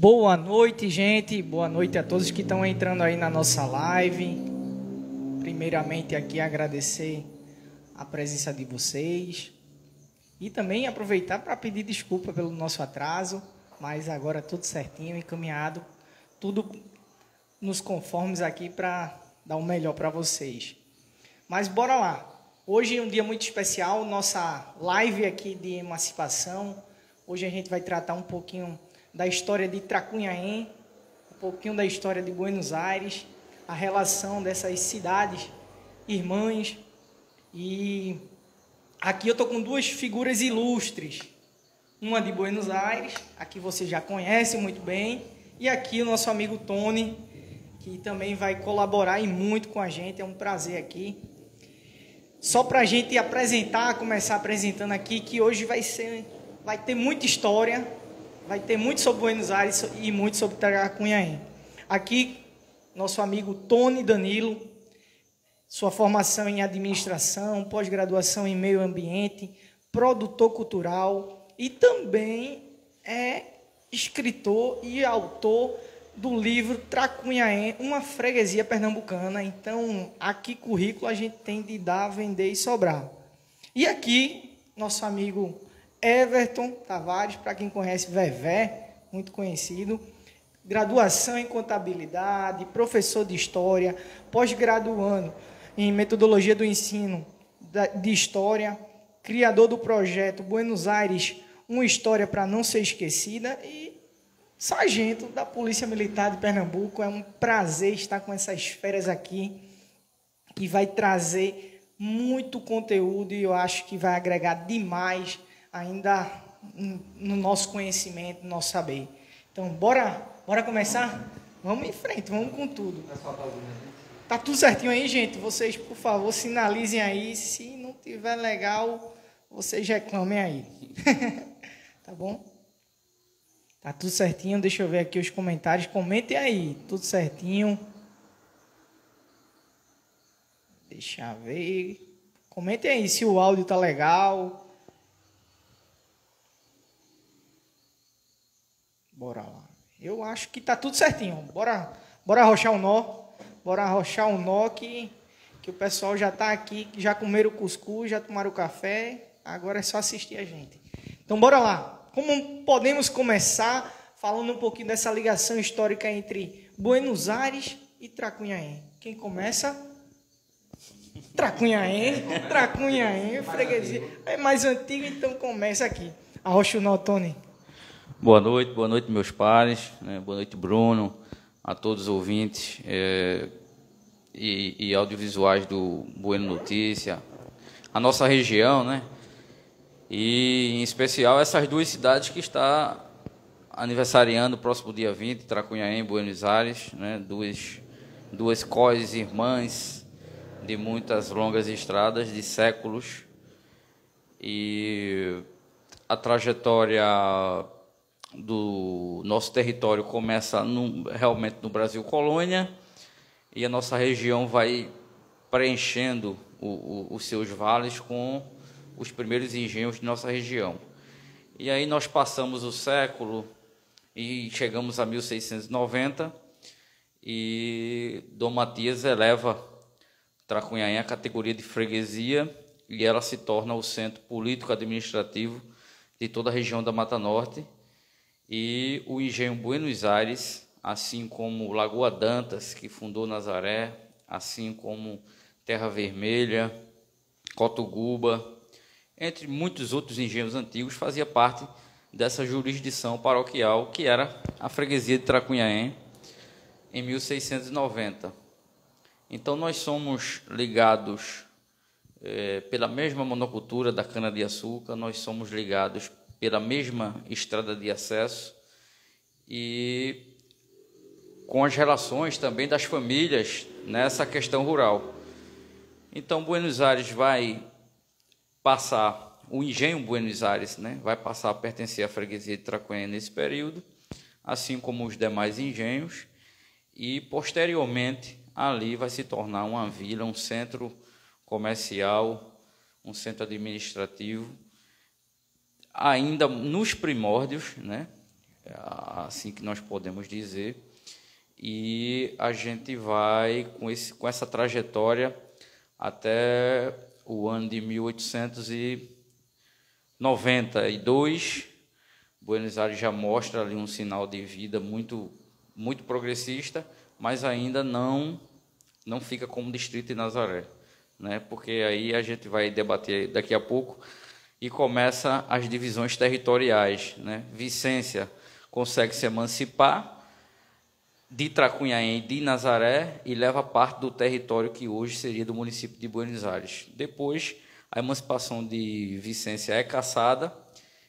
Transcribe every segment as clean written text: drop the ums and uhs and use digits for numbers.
Boa noite, gente. Boa noite a todos que estão entrando aí na nossa live. Primeiramente, aqui agradecer a presença de vocês e também aproveitar para pedir desculpa pelo nosso atraso, mas agora tudo certinho, encaminhado, tudo nos conformes aqui para dar o melhor para vocês. Mas bora lá. Hoje é um dia muito especial, nossa live aqui de emancipação. Hoje a gente vai tratar um pouquinho da história de Tracunhaém, um pouquinho da história de Buenos Aires, a relação dessas cidades irmãs. E aqui eu estou com duas figuras ilustres, uma de Buenos Aires, aqui você já conhece muito bem, e aqui o nosso amigo Tony, que também vai colaborar e muito com a gente, é um prazer aqui. Só para a gente apresentar, começar apresentando aqui, que hoje vai ter muita história, vai ter muito sobre Buenos Aires e muito sobre Tracunhaém. Aqui, nosso amigo Tony Danilo, sua formação em administração, pós-graduação em meio ambiente, produtor cultural e também é escritor e autor do livro Tracunhaém, uma freguesia pernambucana. Então, aqui currículo a gente tem de dar, vender e sobrar. E aqui, nosso amigo Everton Tavares, para quem conhece, Vevé, muito conhecido, graduação em contabilidade, professor de história, pós-graduando em metodologia do ensino de história, criador do projeto Buenos Aires, uma história para não ser esquecida e sargento da Polícia Militar de Pernambuco. É um prazer estar com essas feras aqui, que vai trazer muito conteúdo e eu acho que vai agregar demais ainda no nosso conhecimento, no nosso saber. Então, bora começar? Vamos em frente, vamos com tudo. Tá tudo certinho aí, gente? Vocês, por favor, sinalizem aí. Se não tiver legal, vocês reclamem aí. Tá bom? Tá tudo certinho. Deixa eu ver aqui os comentários. Comentem aí. Tudo certinho. Deixa eu ver. Comentem aí se o áudio tá legal. Bora lá. Eu acho que tá tudo certinho. Bora arrochar o nó. Bora arrochar um nó que o pessoal já está aqui, já comeram o cuscuz, já tomaram o café, agora é só assistir a gente. Então, bora lá. Como podemos começar falando um pouquinho dessa ligação histórica entre Buenos Aires e Tracunhaém? Quem começa? Tracunhaém, freguesia. É mais antigo, então começa aqui. Arrocha o nó, Tony. Boa noite, meus pares, né? Boa noite, Bruno, a todos os ouvintes e audiovisuais do Bueno Notícia, a nossa região, né? E, em especial, essas duas cidades que está aniversariando o próximo dia 20, Tracunhaém e Buenos Aires, né? Duas cós irmãs de muitas longas estradas, de séculos. E a trajetória do nosso território começa realmente no Brasil colônia e a nossa região vai preenchendo os seus vales com os primeiros engenhos de nossa região. E aí nós passamos o século e chegamos a 1690 e Dom Matias eleva Tracunhaém à categoria de freguesia e ela se torna o centro político-administrativo de toda a região da Mata Norte. E o engenho Buenos Aires, assim como Lagoa Dantas, que fundou Nazaré, assim como Terra Vermelha, Cotuguba, entre muitos outros engenhos antigos, fazia parte dessa jurisdição paroquial que era a freguesia de Tracunhaém, em 1690. Então, nós somos ligados pela mesma monocultura da cana-de-açúcar, nós somos ligados pela mesma estrada de acesso e com as relações também das famílias nessa questão rural. Então, Buenos Aires vai passar, o engenho Buenos Aires, né, vai passar a pertencer à freguesia de Tracunhaém nesse período, assim como os demais engenhos, e posteriormente ali vai se tornar uma vila, um centro comercial, um centro administrativo, ainda nos primórdios, né, assim que nós podemos dizer. E a gente vai com essa trajetória até o ano de 1892. Buenos Aires já mostra ali um sinal de vida muito, muito progressista, mas ainda não fica como distrito de Nazaré, né? Porque aí a gente vai debater daqui a pouco e começa as divisões territoriais, né? Vicência consegue se emancipar de Tracunhaém e de Nazaré e leva parte do território que hoje seria do município de Buenos Aires. Depois, a emancipação de Vicência é cassada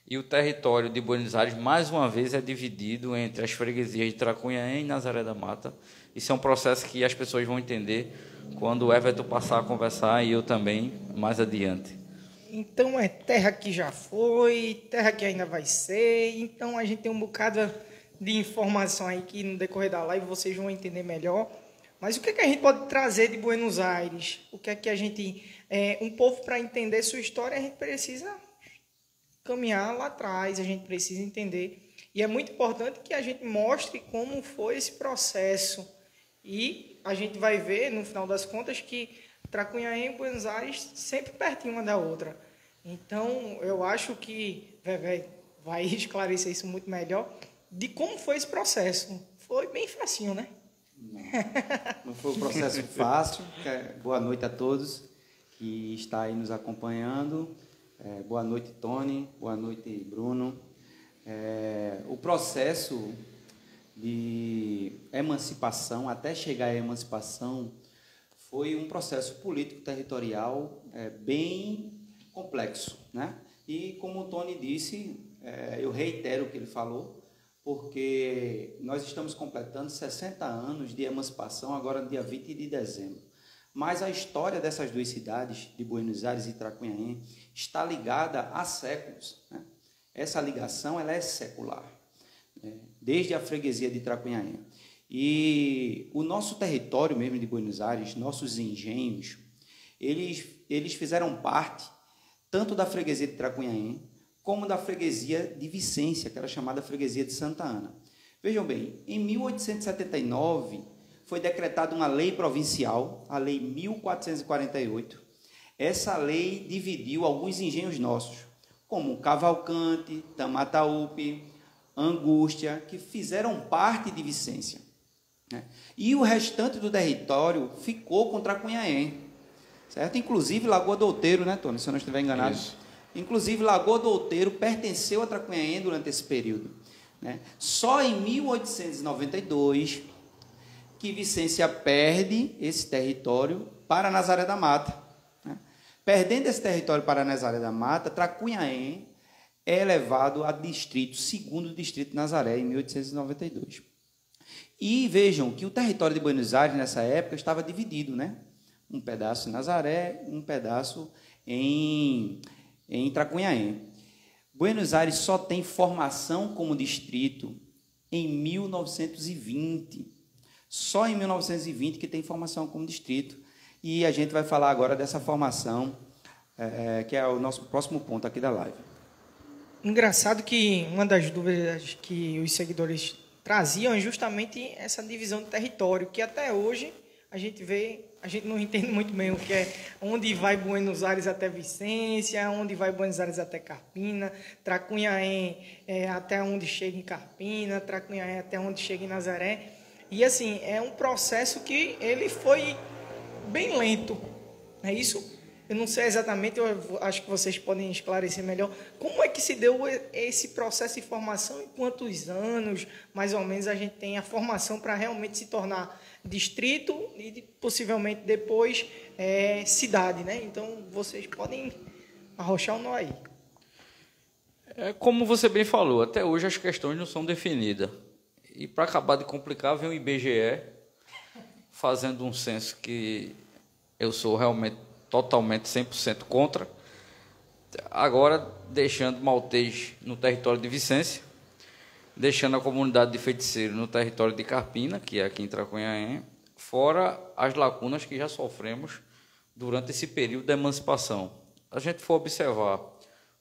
e o território de Buenos Aires, mais uma vez, é dividido entre as freguesias de Tracunhaém e Nazaré da Mata. Isso é um processo que as pessoas vão entender quando o Everton passar a conversar e eu também, mais adiante. Então, é terra que já foi, terra que ainda vai ser. Então, a gente tem um bocado de informação aí que no decorrer da live vocês vão entender melhor. Mas o que é que a gente pode trazer de Buenos Aires? O que é que a gente... um povo, para entender sua história, a gente precisa caminhar lá atrás, a gente precisa entender. E é muito importante que a gente mostre como foi esse processo. E a gente vai ver, no final das contas, que Tracunhaém e Buenos Aires sempre pertinho uma da outra. Então, eu acho que Vevé vai esclarecer isso muito melhor, de como foi esse processo. Foi bem facinho, né? Não foi um processo fácil. Boa noite a todos que estão aí nos acompanhando. Boa noite, Tony. Boa noite, Bruno. O processo de emancipação, até chegar à emancipação, foi um processo político-territorial bem complexo, né? E como o Tony disse, eu reitero o que ele falou, porque nós estamos completando 60 anos de emancipação agora no dia 20 de dezembro. Mas a história dessas duas cidades, de Buenos Aires e Tracunhaém, está ligada há séculos, né? Essa ligação ela é secular, né? Desde a freguesia de Tracunhaém. E o nosso território mesmo de Buenos Aires, nossos engenhos, eles fizeram parte tanto da freguesia de Tracunhaém como da freguesia de Vicência, que era chamada freguesia de Santa Ana. Vejam bem, em 1879 foi decretada uma lei provincial, a Lei 1448. Essa lei dividiu alguns engenhos nossos, como Cavalcante, Tamataúpe, Angústia, que fizeram parte de Vicência. E o restante do território ficou com Tracunhaém, certo? Inclusive Lagoa do Outeiro, né, Tony? Se eu não estiver enganado. Isso. Inclusive Lagoa do Outeiro pertenceu a Tracunhaém durante esse período, né? Só em 1892 que Vicência perde esse território para Nazaré da Mata, né? Perdendo esse território para Nazaré da Mata, Tracunhaém é elevado a distrito, segundo distrito de Nazaré, em 1892. E vejam que o território de Buenos Aires, nessa época, estava dividido, né? Um pedaço em Nazaré, um pedaço em Tracunhaém. Buenos Aires só tem formação como distrito em 1920. Só em 1920 que tem formação como distrito. E a gente vai falar agora dessa formação, que é o nosso próximo ponto aqui da live. Engraçado que uma das dúvidas que os seguidores traziam é justamente essa divisão de território, que até hoje a gente vê, a gente não entende muito bem o que é, onde vai Buenos Aires até Vicência, onde vai Buenos Aires até Carpina, Tracunhaém até onde chega em Carpina, Tracunhaém até onde chega em Nazaré. E assim, é um processo que ele foi bem lento, é isso? Eu não sei exatamente, eu acho que vocês podem esclarecer melhor. Como é que se deu esse processo de formação? Em quantos anos, mais ou menos, a gente tem a formação para realmente se tornar distrito e possivelmente depois cidade, né? Então, vocês podem arrochar um nó aí. Como você bem falou, até hoje as questões não são definidas. E para acabar de complicar, vem o IBGE fazendo um censo que eu sou realmente totalmente 100% contra, agora deixando Maltês no território de Vicência, deixando a comunidade de Feiticeiro no território de Carpina, que é aqui em Tracunhaém, fora as lacunas que já sofremos durante esse período da emancipação. A gente for observar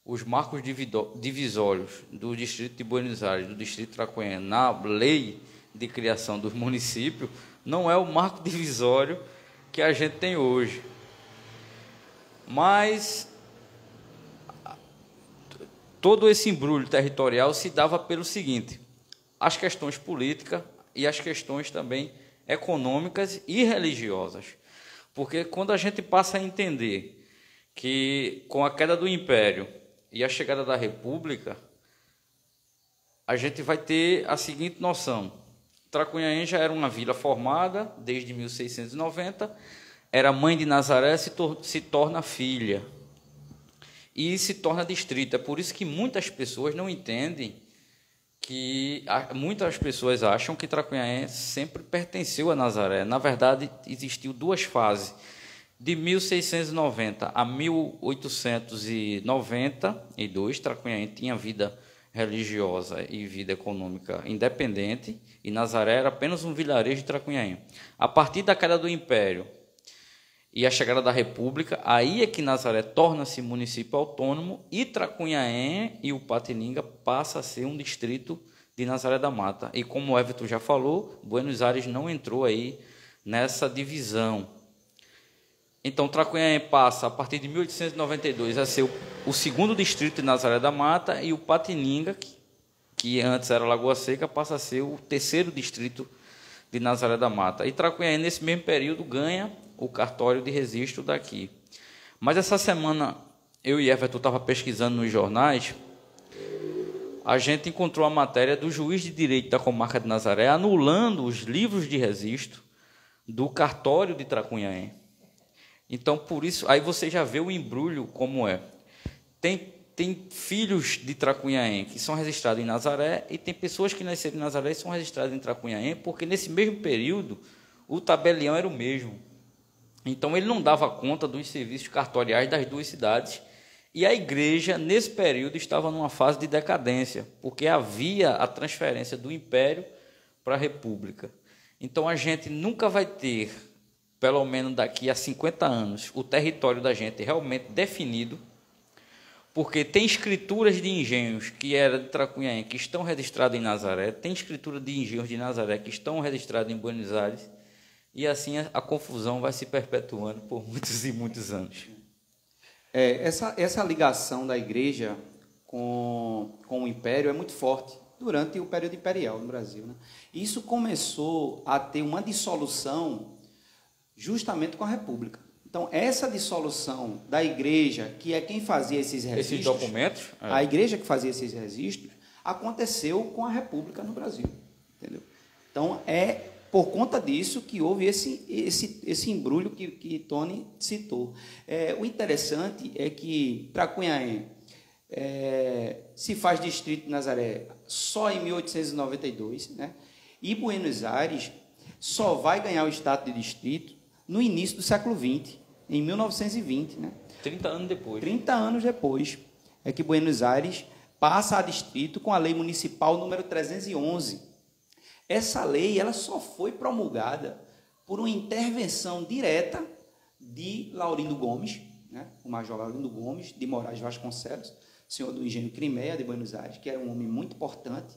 os marcos divisórios do Distrito de Buenos Aires, do Distrito de Tracunhaém, na lei de criação dos municípios, não é o marco divisório que a gente tem hoje. Mas todo esse embrulho territorial se dava pelo seguinte: as questões políticas e as questões também econômicas e religiosas. Porque quando a gente passa a entender que com a queda do Império e a chegada da República, a gente vai ter a seguinte noção: Tracunhaém já era uma vila formada desde 1690, era mãe de Nazaré, se torna filha e se torna distrito. É por isso que muitas pessoas não entendem, que muitas pessoas acham que Tracunhaém sempre pertenceu a Nazaré. Na verdade, existiu duas fases. De 1690 a 1892, Tracunhaém tinha vida religiosa e vida econômica independente, e Nazaré era apenas um vilarejo de Tracunhaém. A partir da queda do Império e a chegada da República, aí é que Nazaré torna-se município autônomo e Tracunhaém e o Patininga passa a ser um distrito de Nazaré da Mata. E como o Everton já falou, Buenos Aires não entrou aí nessa divisão. Então, Tracunhaém passa, a partir de 1892, a ser o segundo distrito de Nazaré da Mata, e o Patininga, que antes era Lagoa Seca, passa a ser o terceiro distrito de Nazaré da Mata. E Tracunhaém, nesse mesmo período, ganha o cartório de registro daqui. Mas essa semana, eu e Everton estava pesquisando nos jornais, a gente encontrou a matéria do juiz de direito da comarca de Nazaré anulando os livros de registro do cartório de Tracunhaém. Então, por isso, aí você já vê o embrulho como é. Tem filhos de Tracunhaém que são registrados em Nazaré, e tem pessoas que nasceram em Nazaré e são registradas em Tracunhaém, porque nesse mesmo período o tabelião era o mesmo. Então, ele não dava conta dos serviços cartoriais das duas cidades, e a igreja, nesse período, estava numa fase de decadência, porque havia a transferência do Império para a República. Então, a gente nunca vai ter, pelo menos daqui a 50 anos, o território da gente realmente definido, porque tem escrituras de engenhos que era de Tracunhaém, que estão registradas em Nazaré, tem escritura de engenhos de Nazaré que estão registradas em Buenos Aires, e assim a confusão vai se perpetuando por muitos e muitos anos. Essa ligação da igreja com o Império é muito forte durante o período imperial no Brasil, né? Isso começou a ter uma dissolução justamente com a República. Então, essa dissolução da igreja, que é quem fazia esses registros... Esses documentos? A igreja que fazia esses registros, aconteceu com a República no Brasil. Entendeu? Então, é por conta disso que houve esse embrulho que Tony citou. O interessante é que Tracunhaém se faz distrito de Nazaré só em 1892, né? E Buenos Aires só vai ganhar o status de distrito no início do século XX, em 1920. Né? 30 anos depois. 30 anos depois é que Buenos Aires passa a distrito com a Lei Municipal número 311. Essa lei ela só foi promulgada por uma intervenção direta de Laurindo Gomes, né? O Major Laurindo Gomes, de Moraes Vasconcelos, senhor do Engenho Crimeia de Buenos Aires, que era um homem muito importante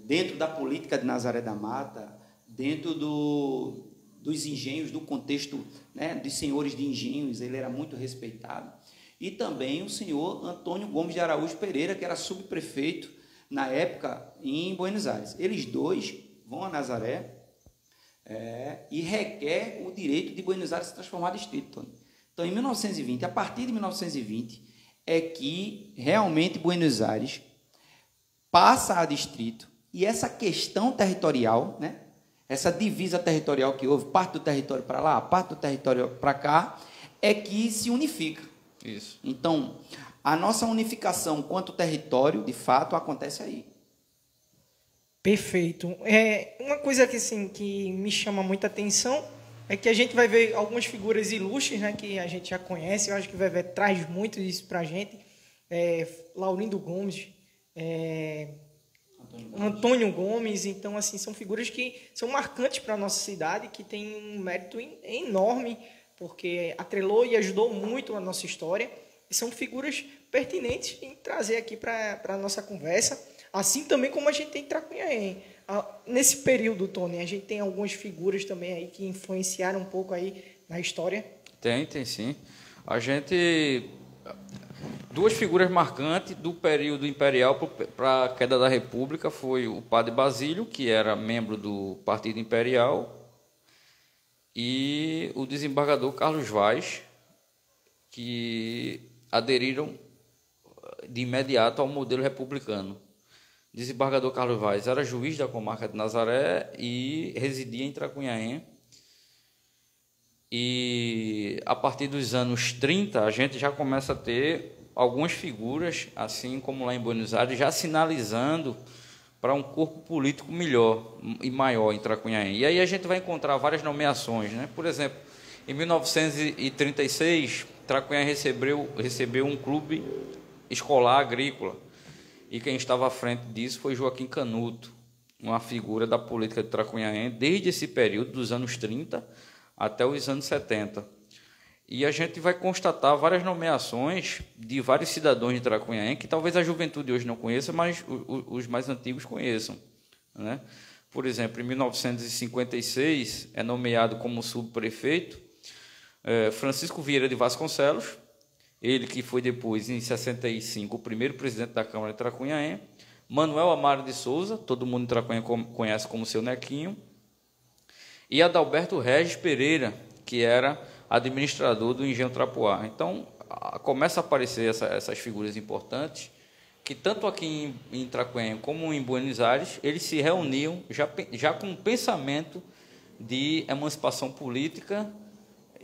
dentro da política de Nazaré da Mata, dentro dos engenhos, do contexto, né, de senhores de engenhos, ele era muito respeitado. E também o senhor Antônio Gomes de Araújo Pereira, que era subprefeito na época em Buenos Aires. Eles dois vão a Nazaré e requer o direito de Buenos Aires se transformar em distrito. Então, em 1920, a partir de 1920, é que realmente Buenos Aires passa a distrito, e essa questão territorial, né, essa divisa territorial que houve, parte do território para lá, parte do território para cá, é que se unifica. Isso. Então, a nossa unificação quanto território, de fato, acontece aí. Perfeito. Uma coisa que, assim, que me chama muita atenção é que a gente vai ver algumas figuras ilustres, né, que a gente já conhece. Eu acho que o Vevé traz muito isso para a gente. Laurindo Gomes, Antônio Gomes. Então, assim, são figuras que são marcantes para a nossa cidade, que tem um mérito enorme, porque atrelou e ajudou muito a nossa história. E são figuras pertinentes em trazer aqui para a nossa conversa, assim também como a gente tem em Tracunhaém. Nesse período, Tony, a gente tem algumas figuras também aí que influenciaram um pouco aí na história? Tem sim. A gente... Duas figuras marcantes do período imperial para a queda da República foi o padre Basílio, que era membro do Partido Imperial, e o desembargador Carlos Vaz, que aderiram de imediato ao modelo republicano. O desembargador Carlos Vaz era juiz da comarca de Nazaré e residia em Tracunhaém. E a partir dos anos 30, a gente já começa a ter algumas figuras, assim como lá em Buenos Aires, já sinalizando para um corpo político melhor e maior em Tracunhaém. E aí a gente vai encontrar várias nomeações, né? Por exemplo, em 1936, Tracunhaém recebeu um clube escolar agrícola, e quem estava à frente disso foi Joaquim Canuto, uma figura da política de Tracunhaém desde esse período, dos anos 30 até os anos 70. E a gente vai constatar várias nomeações de vários cidadãos de Tracunhaém, que talvez a juventude hoje não conheça, mas os mais antigos conheçam, né? Por exemplo, em 1956 é nomeado como subprefeito Francisco Vieira de Vasconcelos, ele que foi depois, em 65, o primeiro presidente da Câmara de Tracunhaém. Manuel Amaro de Souza, todo mundo em Tracunhaém conhece como seu Nequinho, e Adalberto Regis Pereira, que era administrador do Engenho Trapoá. Então, começa a aparecer essas figuras importantes, que tanto aqui em Tracunhaém como em Buenos Aires, eles se reuniam já com um pensamento de emancipação política,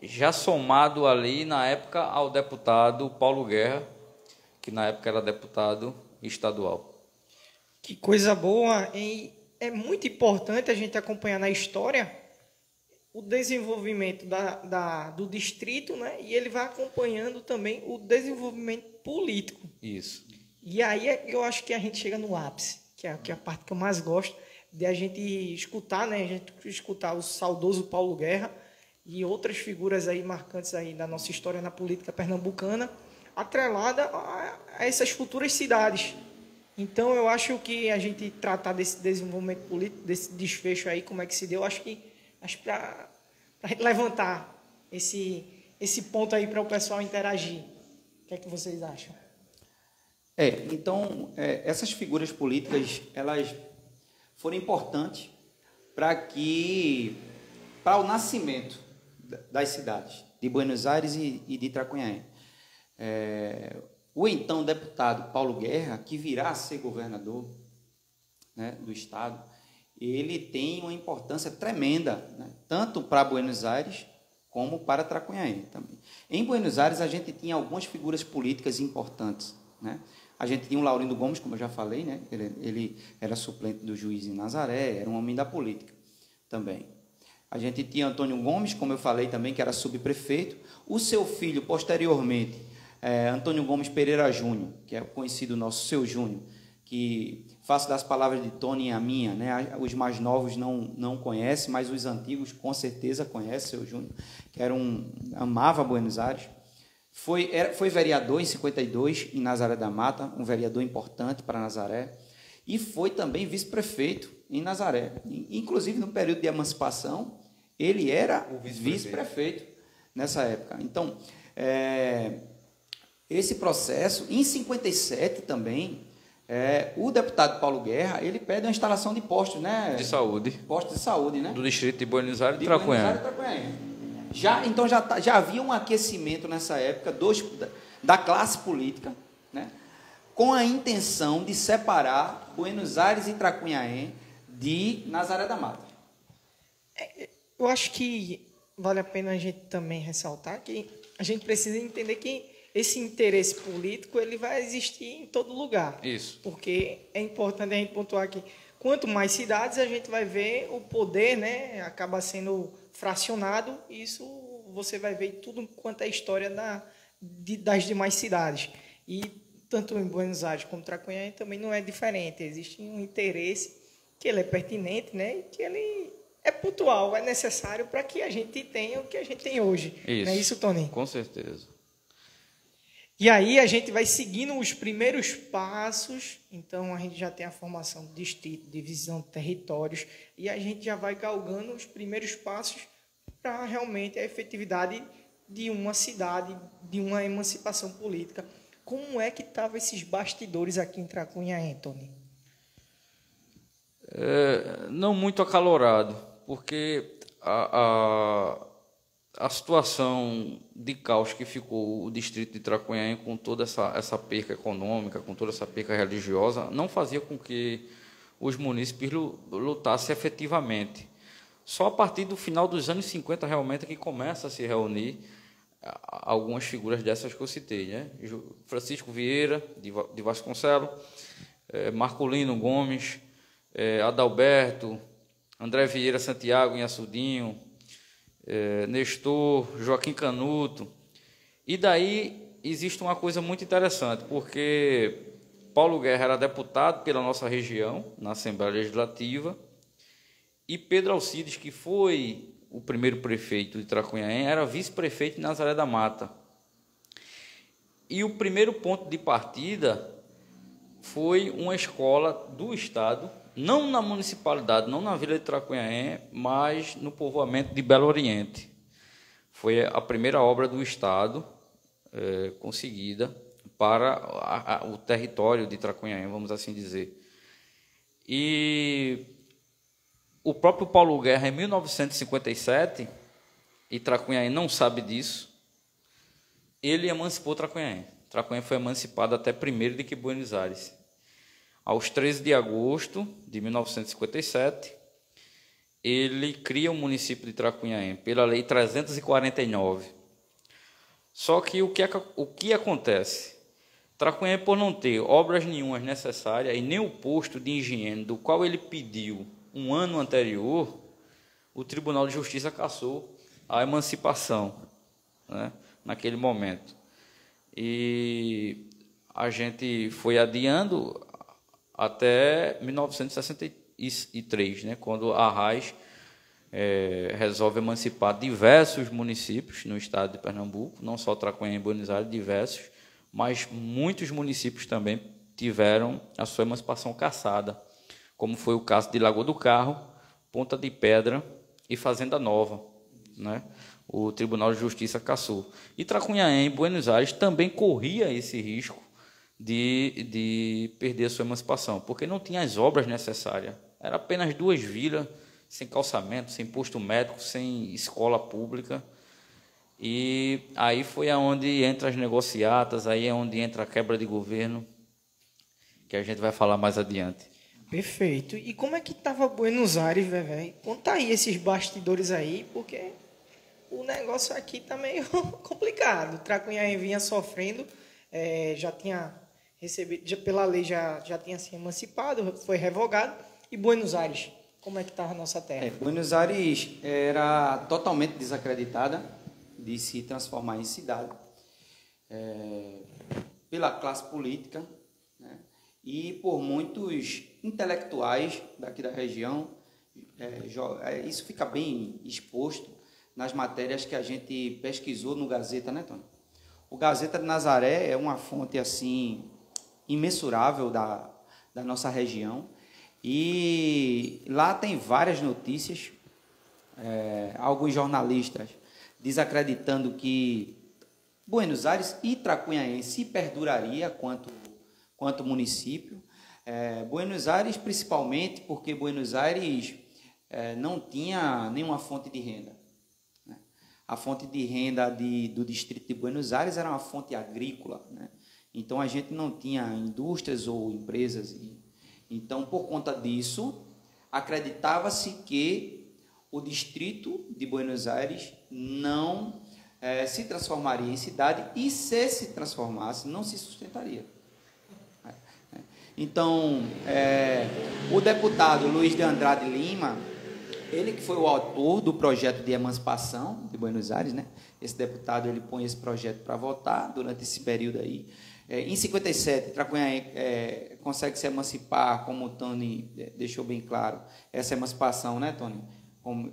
já somado ali, na época, ao deputado Paulo Guerra, que na época era deputado estadual. Que coisa boa! E é muito importante a gente acompanhar na história o desenvolvimento do distrito, né? E ele vai acompanhando também o desenvolvimento político. Isso. E aí eu acho que a gente chega no ápice, que é a parte que eu mais gosto, de a gente escutar, né? A gente escutar o saudoso Paulo Guerra e outras figuras aí marcantes aí da nossa história na política pernambucana, atrelada a essas futuras cidades. Então, eu acho que a gente tratar desse desenvolvimento político, desse desfecho aí, como é que se deu, acho para levantar esse ponto aí para o pessoal interagir. O que é que vocês acham? Então, essas figuras políticas, elas foram importantes para o nascimento das cidades de Buenos Aires e de Tracunhaém. O então deputado Paulo Guerra, que virá a ser governador, né, do estado, ele tem uma importância tremenda, né, tanto para Buenos Aires como para Tracunhaém também. Em Buenos Aires, a gente tinha algumas figuras políticas importantes, né? A gente tinha o Laurindo Gomes, como eu já falei, né? Ele era suplente do juiz em Nazaré, era um homem da política também. A gente tinha Antônio Gomes, como eu falei também, que era subprefeito. O seu filho, posteriormente, Antônio Gomes Pereira Júnior, que é conhecido nosso Seu Júnior, que faço das palavras de Tony a minha, né? Os mais novos não conhecem, mas os antigos com certeza conhecem Seu Júnior, que amava Buenos Aires. Foi vereador em 52 em Nazaré da Mata, um vereador importante para Nazaré, e foi também vice-prefeito em Nazaré. Inclusive, no período de emancipação, ele era o vice-prefeito nessa época. Então, esse processo, em 57 também, o deputado Paulo Guerra, ele pede uma instalação de postos, né? De saúde. Postos de saúde, né? Do distrito de Buenos Aires e Tracunhaém. Então já havia um aquecimento nessa época da classe política, né, com a intenção de separar Buenos Aires e Tracunhaém de Nazaré da Mata. Eu acho que vale a pena a gente também ressaltar que a gente precisa entender que esse interesse político ele vai existir em todo lugar. Isso. Porque é importante a gente pontuar que quanto mais cidades a gente vai ver o poder, né, acaba sendo fracionado, isso você vai ver tudo quanto é a história das demais cidades. E tanto em Buenos Aires como em Tracunhaém também não é diferente. Existe um interesse que ele é pertinente, né, e que ele é pontual, é necessário para que a gente tenha o que a gente tem hoje. Isso. Não é isso, Tony? Com certeza. E aí a gente vai seguindo os primeiros passos, então a gente já tem a formação de distrito, divisão de territórios, e a gente já vai galgando os primeiros passos para realmente a efetividade de uma cidade, de uma emancipação política. Como é que estavam esses bastidores aqui em Tracunhaém, Tony? Não muito acalorado, porque a situação de caos que ficou o distrito de Tracunhaém com toda essa perca econômica, com toda essa perca religiosa, não fazia com que os munícipes lutassem efetivamente. Só a partir do final dos anos 50 realmente que começa a se reunir algumas figuras dessas que eu citei, né? Francisco Vieira, de Vasconcelos, Marculino Gomes, Adalberto, André Vieira Santiago em Açudinho, Nestor, Joaquim Canuto. E daí existe uma coisa muito interessante, porque Paulo Guerra era deputado pela nossa região, na Assembleia Legislativa, e Pedro Alcides, que foi o primeiro prefeito de Tracunhaém, era vice-prefeito de Nazaré da Mata. E o primeiro ponto de partida foi uma escola do Estado, não na municipalidade, não na vila de Tracunhaém, mas no povoamento de Belo Oriente. Foi a primeira obra do Estado conseguida para o território de Tracunhaém, vamos assim dizer. E o próprio Paulo Guerra, em 1957, e Tracunhaém não sabe disso, ele emancipou Tracunhaém. Tracunhaém foi emancipado até primeiro de que Buenos Aires. Aos 13 de agosto de 1957, ele cria o município de Tracunhaém, pela Lei 349. Só que o que acontece? Tracunhaém, por não ter obras nenhumas necessárias e nem o posto de higiene do qual ele pediu um ano anterior, o Tribunal de Justiça cassou a emancipação, né, naquele momento. E a gente foi adiando até 1963, né, quando a Arraiz resolve emancipar diversos municípios no estado de Pernambuco, não só Tracunhaém e Buenos Aires, diversos, mas muitos municípios também tiveram a sua emancipação cassada, como foi o caso de Lagoa do Carro, Ponta de Pedra e Fazenda Nova, né? O Tribunal de Justiça cassou. E Tracunhaém, Buenos Aires, também corria esse risco de perder a sua emancipação, porque não tinha as obras necessárias. Era apenas 2 vilas, sem calçamento, sem posto médico, sem escola pública. E aí foi aonde entra as negociatas, aí é onde entra a quebra de governo, que a gente vai falar mais adiante. Perfeito. E como é que estava Buenos Aires, velho? Conta aí esses bastidores aí, porque o negócio aqui tá meio complicado. Tracunhaém vinha sofrendo, já tinha recebido, pela lei já tinha se emancipado, foi revogado. E Buenos Aires, como é que estava a nossa terra? Buenos Aires era totalmente desacreditada de se transformar em cidade pela classe política, né, e por muitos intelectuais daqui da região. Isso fica bem exposto nas matérias que a gente pesquisou no Gazeta, né, Tony? O Gazeta de Nazaré é uma fonte assim imensurável da nossa região, e lá tem várias notícias, alguns jornalistas desacreditando que Buenos Aires e Tracunhaém se perduraria quanto município. Buenos Aires principalmente porque Buenos Aires não tinha nenhuma fonte de renda, né? A fonte de renda do distrito de Buenos Aires era uma fonte agrícola, né? Então a gente não tinha indústrias ou empresas. Então, por conta disso, acreditava-se que o distrito de Buenos Aires não se transformaria em cidade, e se transformasse, não se sustentaria. Então, o deputado Luiz de Andrade Lima, ele que foi o autor do projeto de emancipação de Buenos Aires, né? Esse deputado, ele põe esse projeto para votar durante esse período aí. Em 57, Tracunhaém consegue se emancipar, como o Tony deixou bem claro, essa emancipação, né, Tony?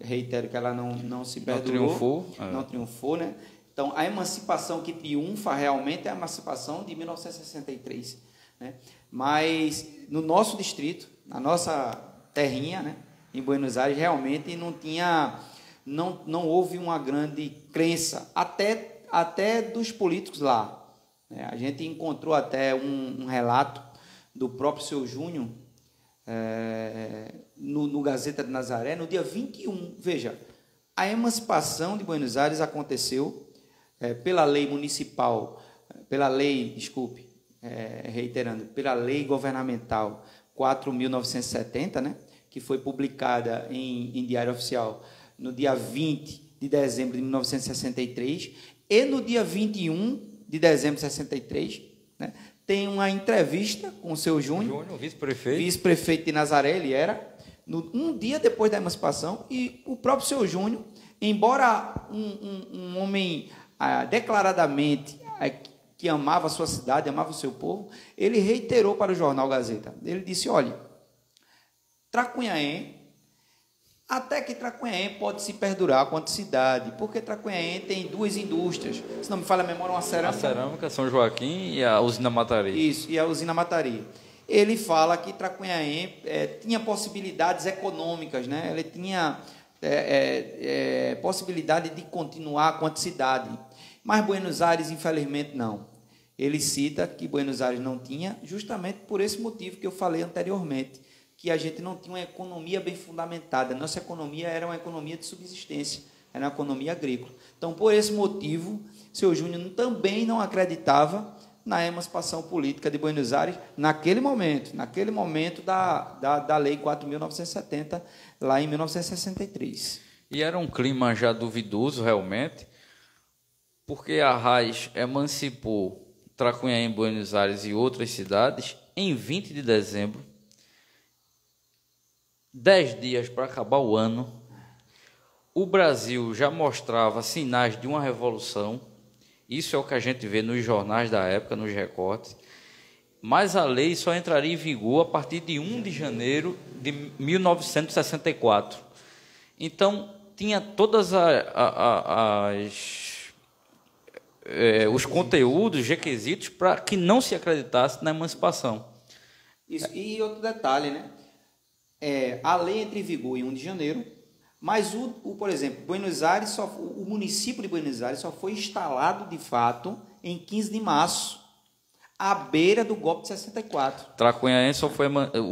Reitero que ela não se perdurou, não triunfou, né? Então, a emancipação que triunfa realmente é a emancipação de 1963. Né? Mas, no nosso distrito, na nossa terrinha, né, em Buenos Aires, realmente não houve uma grande crença, até dos políticos lá. Né? A gente encontrou até um relato do próprio seu Júnior, no Gazeta de Nazaré, no dia 21. Veja, a emancipação de Buenos Aires aconteceu pela lei municipal, reiterando, pela lei governamental 4.970, né, que foi publicada em Diário Oficial no dia 20 de dezembro de 1963, e no dia 21 de dezembro de 63, né, tem uma entrevista com o seu Júnior, vice-prefeito de Nazaré, ele era, um dia depois da emancipação, e o próprio seu Júnior, embora um homem declaradamente que amava a sua cidade, amava o seu povo, ele reiterou para o jornal Gazeta. Ele disse, olha, Tracunhaém, até que Tracunhaém pode se perdurar quanto cidade, porque Tracunhaém tem duas indústrias, se não me falha a memória, uma cerâmica. A cerâmica, São Joaquim, e a usina Matari. Isso, e a usina Matari. Ele fala que Tracunhaém tinha possibilidades econômicas, né? Ele tinha possibilidade de continuar quanto cidade, mas Buenos Aires, infelizmente, não. Ele cita que Buenos Aires não tinha, justamente por esse motivo que eu falei anteriormente, que a gente não tinha uma economia bem fundamentada. Nossa economia era uma economia de subsistência, era uma economia agrícola. Então, por esse motivo, seu Júnior também não acreditava na emancipação política de Buenos Aires naquele momento da Lei 4.970, lá em 1963. E era um clima já duvidoso, realmente, porque Arraes emancipou Tracunhaém, Buenos Aires e outras cidades em 20 de dezembro, 10 dias para acabar o ano. O Brasil já mostrava sinais de uma revolução. Isso é o que a gente vê nos jornais da época, nos recortes. Mas a lei só entraria em vigor a partir de 1 de janeiro de 1964. Então, tinha todas os conteúdos, requisitos, para que não se acreditasse na emancipação. Isso. E outro detalhe, né? A lei entra em vigor em 1 de janeiro, mas, por exemplo, o município de Buenos Aires só foi instalado, de fato, em 15 de março, à beira do golpe de 64. Tracunhaém só foi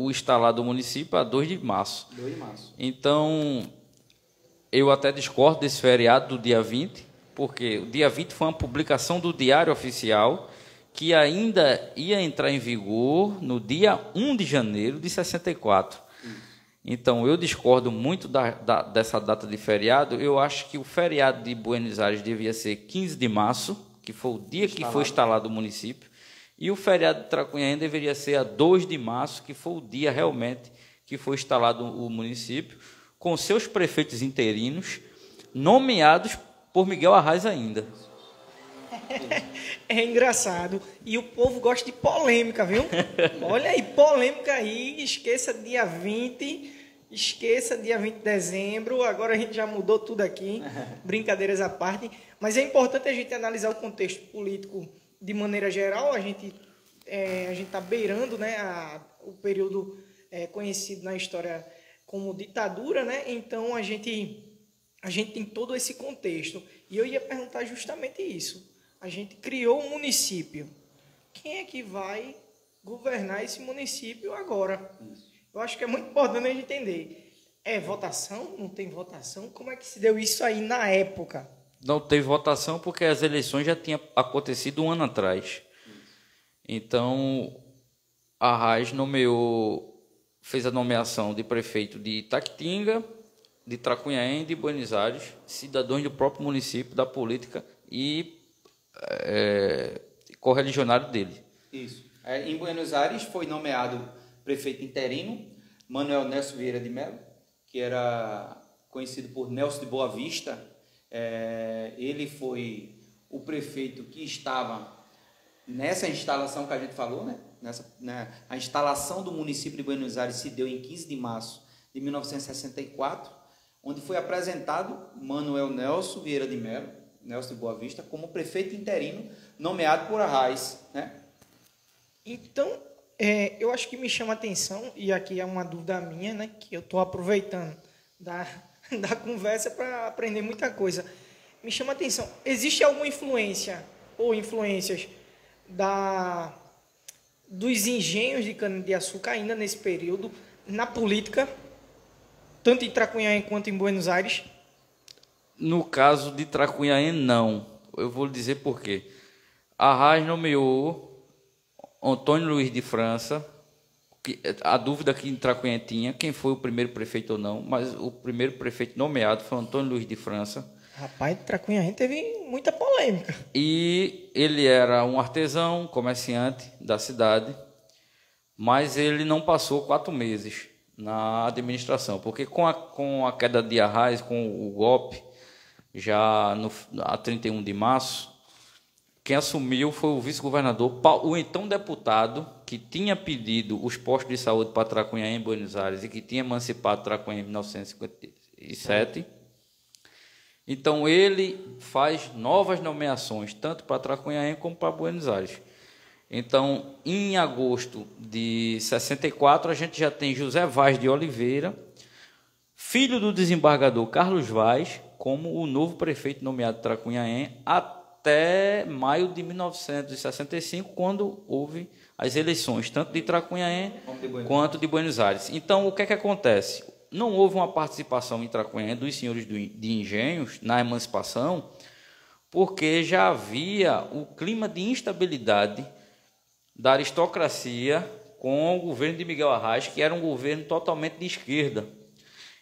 instalado o município a 2 de março. 2 de março. Então, eu até discordo desse feriado do dia 20, porque o dia 20 foi uma publicação do Diário Oficial, que ainda ia entrar em vigor no dia 1 de janeiro de 64. Então, eu discordo muito dessa data de feriado. Eu acho que o feriado de Buenos Aires devia ser 15 de março, que foi o dia que foi instalado o município, e o feriado de Tracunhaém deveria ser a 2 de março, que foi o dia realmente que foi instalado o município, com seus prefeitos interinos, nomeados por Miguel Arraes ainda. É engraçado. E o povo gosta de polêmica, viu? Olha aí, polêmica aí. Esqueça dia 20 de dezembro. Agora a gente já mudou tudo aqui. Brincadeiras à parte. Mas é importante a gente analisar o contexto político de maneira geral. A gente está beirando, né, o período conhecido na história como ditadura, né? Então a gente tem todo esse contexto. E eu ia perguntar justamente isso. A gente criou um município. Quem é que vai governar esse município agora? Eu acho que é muito importante a gente entender. É votação? Não tem votação? Como é que se deu isso aí na época? Não teve votação porque as eleições já tinham acontecido um ano atrás. Então, Arraes fez a nomeação de prefeito de Itaquitinga, de Tracunhaém e de Buenos Aires, cidadãos do próprio município, da política e correligionário dele. Isso. Em Buenos Aires foi nomeado prefeito interino Manuel Nelson Vieira de Mello, que era conhecido por Nelson de Boa Vista. Ele foi o prefeito que estava nessa instalação que a gente falou, né? A instalação do município de Buenos Aires se deu em 15 de março de 1964, onde foi apresentado Manuel Nelson Vieira de Mello, Nelson de Boa Vista como prefeito interino nomeado por Arraes, né? Então, eu acho que me chama a atenção, e aqui é uma dúvida minha, né, que eu estou aproveitando da conversa para aprender muita coisa. Me chama a atenção, existe alguma influência ou influências dos engenhos de cana-de-açúcar ainda nesse período na política, tanto em Tracunhaém quanto em Buenos Aires? No caso de Tracunhaém, não. Eu vou lhe dizer por quê. Arraes nomeou Antônio Luiz de França, a dúvida que em Tracunhaém tinha, quem foi o primeiro prefeito ou não, mas o primeiro prefeito nomeado foi Antônio Luiz de França. Rapaz, Tracunhaém teve muita polêmica. E ele era um artesão, comerciante da cidade, mas ele não passou 4 meses na administração, porque com a queda de Arraes, com o golpe, já a 31 de março, quem assumiu foi o vice-governador, o então deputado, que tinha pedido os postos de saúde para Tracunhaém em Buenos Aires e que tinha emancipado Tracunhaém em 1957. Então, ele faz novas nomeações, tanto para Tracunhaém como para Buenos Aires. Então, em agosto de 64, a gente já tem José Vaz de Oliveira, filho do desembargador Carlos Vaz, como o novo prefeito nomeado de Tracunhaém, até maio de 1965, quando houve as eleições, tanto de Tracunhaém quanto de Buenos Aires. Então, o que é que acontece? Não houve uma participação em Tracunhaém dos senhores de engenhos na emancipação, porque já havia o clima de instabilidade da aristocracia com o governo de Miguel Arraes, que era um governo totalmente de esquerda.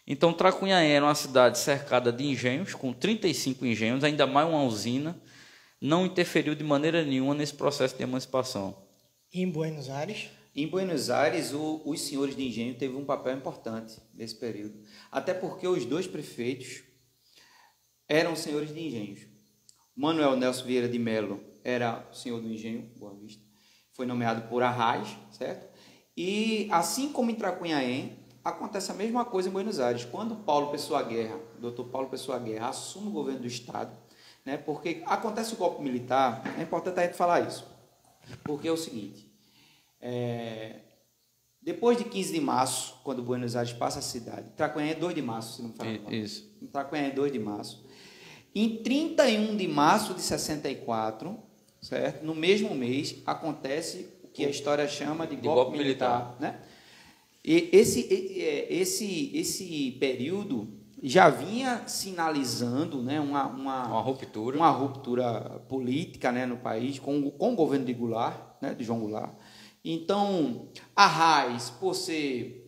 Então, Tracunhaém era uma cidade cercada de engenhos, com 35 engenhos, ainda mais uma usina, não interferiu de maneira nenhuma nesse processo de emancipação. E em Buenos Aires? Em Buenos Aires, os senhores de engenho teve um papel importante nesse período, até porque os 2 prefeitos eram senhores de engenhos. Manuel Nelson Vieira de Melo era senhor do engenho, Boa Vista, foi nomeado por Arraes, certo? E assim como em Tracunhaém, acontece a mesma coisa em Buenos Aires. Quando Paulo Pessoa Guerra, Dr. Paulo Pessoa Guerra, assume o governo do Estado, né? Porque acontece o golpe militar, é importante a gente falar isso, porque é o seguinte. Depois de 15 de março, quando Buenos Aires passa a cidade, Tracunhaém é 2 de março, se não me falar mal. Isso. Tracunhaém é 2 de março. Em 31 de março de 64, certo? No mesmo mês, acontece o que a história chama de golpe militar, né? E esse período já vinha sinalizando, né, uma ruptura política, né, no país, com o governo de Goulart, né, de João Goulart. Então, Arraes, por ser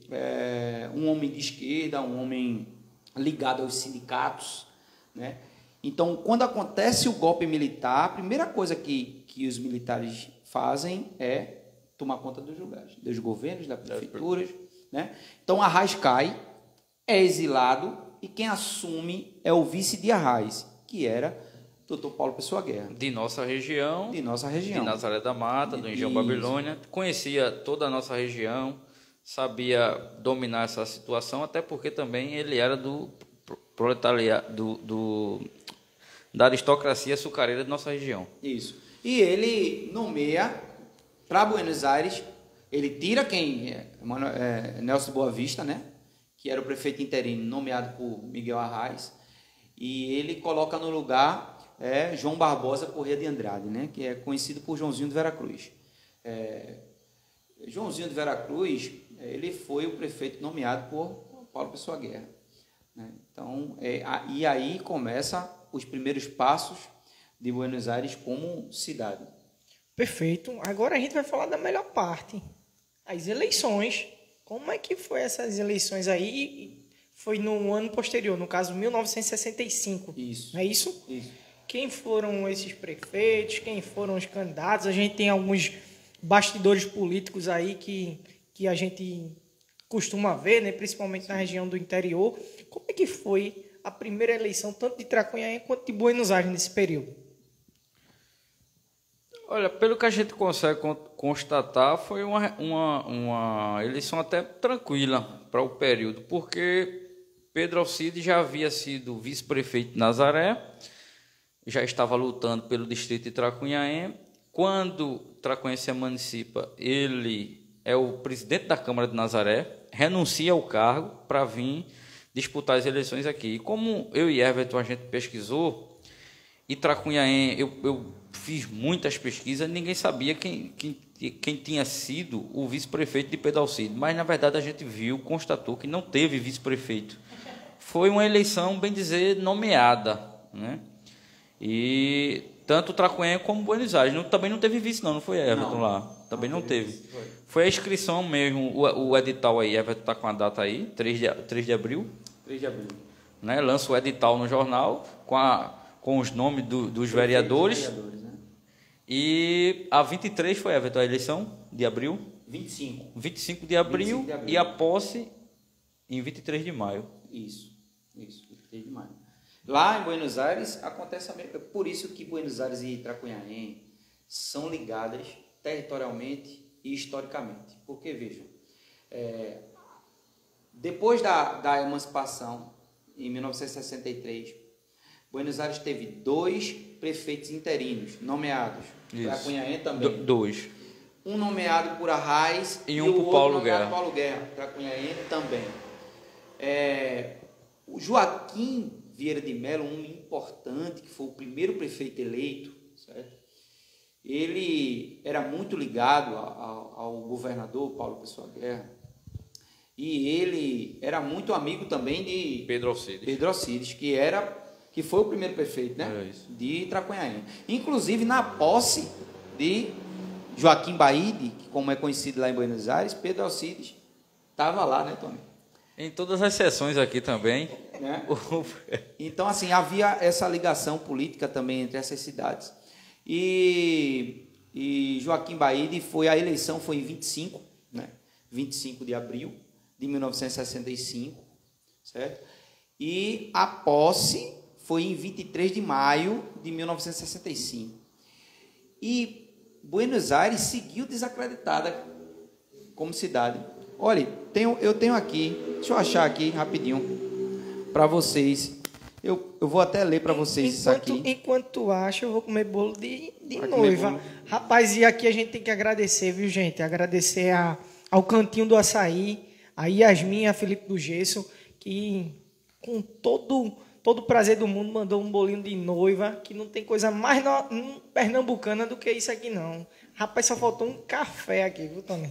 um homem de esquerda, um homem ligado aos sindicatos, né? Então, quando acontece o golpe militar, a primeira coisa que os militares fazem é tomar conta dos lugares, dos governos, das prefeituras, né? Então, Arraes cai, é exilado, e quem assume é o vice de Arraes, que era Dr. Paulo Pessoa Guerra. De nossa região. De Nazaré da Mata, do Engenho Babilônia. Conhecia toda a nossa região, sabia dominar essa situação, até porque também ele era do proletariado, da aristocracia açucareira de nossa região. Isso. E ele nomeia para Buenos Aires, ele tira Nelson Boa Vista, né? Que era o prefeito interino nomeado por Miguel Arraes, e ele coloca no lugar João Barbosa Corrêa de Andrade, né? Que é conhecido por Joãozinho de Veracruz. Joãozinho de Veracruz, ele foi o prefeito nomeado por Paulo Pessoa Guerra, né? Então, e aí começa os primeiros passos de Buenos Aires como cidade. Perfeito. Agora a gente vai falar da melhor parte, as eleições. Como é que foi essas eleições aí? Foi no ano posterior, no caso 1965. Isso. Não é isso? Isso. Quem foram esses prefeitos? Quem foram os candidatos? A gente tem alguns bastidores políticos aí que a gente costuma ver, né? Principalmente na região do interior. Como é que foi a primeira eleição, tanto de Tracunhaém quanto de Buenos Aires nesse período? Olha, pelo que a gente consegue constatar, foi uma eleição até tranquila para o período, porque Pedro Alcides já havia sido vice-prefeito de Nazaré, já estava lutando pelo distrito de Tracunhaém. Quando Tracunhaém se emancipa, ele é o presidente da Câmara de Nazaré, renuncia ao cargo para vir disputar as eleições aqui. E como eu e Everton a gente pesquisou, e Tracunhaém, eu fiz muitas pesquisas, ninguém sabia quem tinha sido o vice-prefeito de Pedro Alcides, mas na verdade a gente constatou que não teve vice-prefeito. Foi uma eleição, bem dizer, nomeada, né? E tanto Tracunhaém como Buenos Aires. Também não teve vice, não foi Everton lá. Também não teve. Foi a inscrição mesmo, o edital aí, Everton está com a data aí, 3 de abril. 3 de abril. Né? Lança o edital no jornal com os nomes dos vereadores. Né? E a 23 foi, Everton, a eleição de abril? 25 de abril e a posse em 23 de maio. Isso, 23 de maio. Lá em Buenos Aires acontece a mesma. Por isso que Buenos Aires e Tracunhaém são ligadas territorialmente e historicamente. Porque, vejam, depois da emancipação, em 1963, Buenos Aires teve 2 prefeitos interinos nomeados. Tracunhaém também. 2. Um nomeado por Arraes e um por Paulo Guerra. Tracunhaém também. O Joaquim Vieira de Mello, um homem importante, que foi o primeiro prefeito eleito, certo? Ele era muito ligado ao governador Paulo Pessoa Guerra, e ele era muito amigo também de Pedro Alcides, que foi o primeiro prefeito, né? De Tracunhaém. Inclusive, na posse de Joaquim Baíde, que como é conhecido lá em Buenos Aires, Pedro Alcides estava lá, né, Tony? Em todas as sessões aqui também. Né? Então, assim, havia essa ligação política também entre essas cidades. E Joaquim Baíde a eleição foi em 25, né? 25 de abril de 1965, certo? E a posse foi em 23 de maio de 1965. E Buenos Aires seguiu desacreditada como cidade. Olha, eu tenho aqui, deixa eu achar aqui rapidinho para vocês. Eu vou até ler para vocês isso aqui. Enquanto tu acha, eu vou comer bolo de noiva. Rapaz, e aqui a gente tem que agradecer, viu, gente? Agradecer ao Cantinho do Açaí, a Yasmin, a Felipe do Gesso, que com todo o prazer do mundo mandou um bolinho de noiva, que não tem coisa mais pernambucana do que isso aqui, não. Rapaz, só faltou um café aqui, viu, Tony?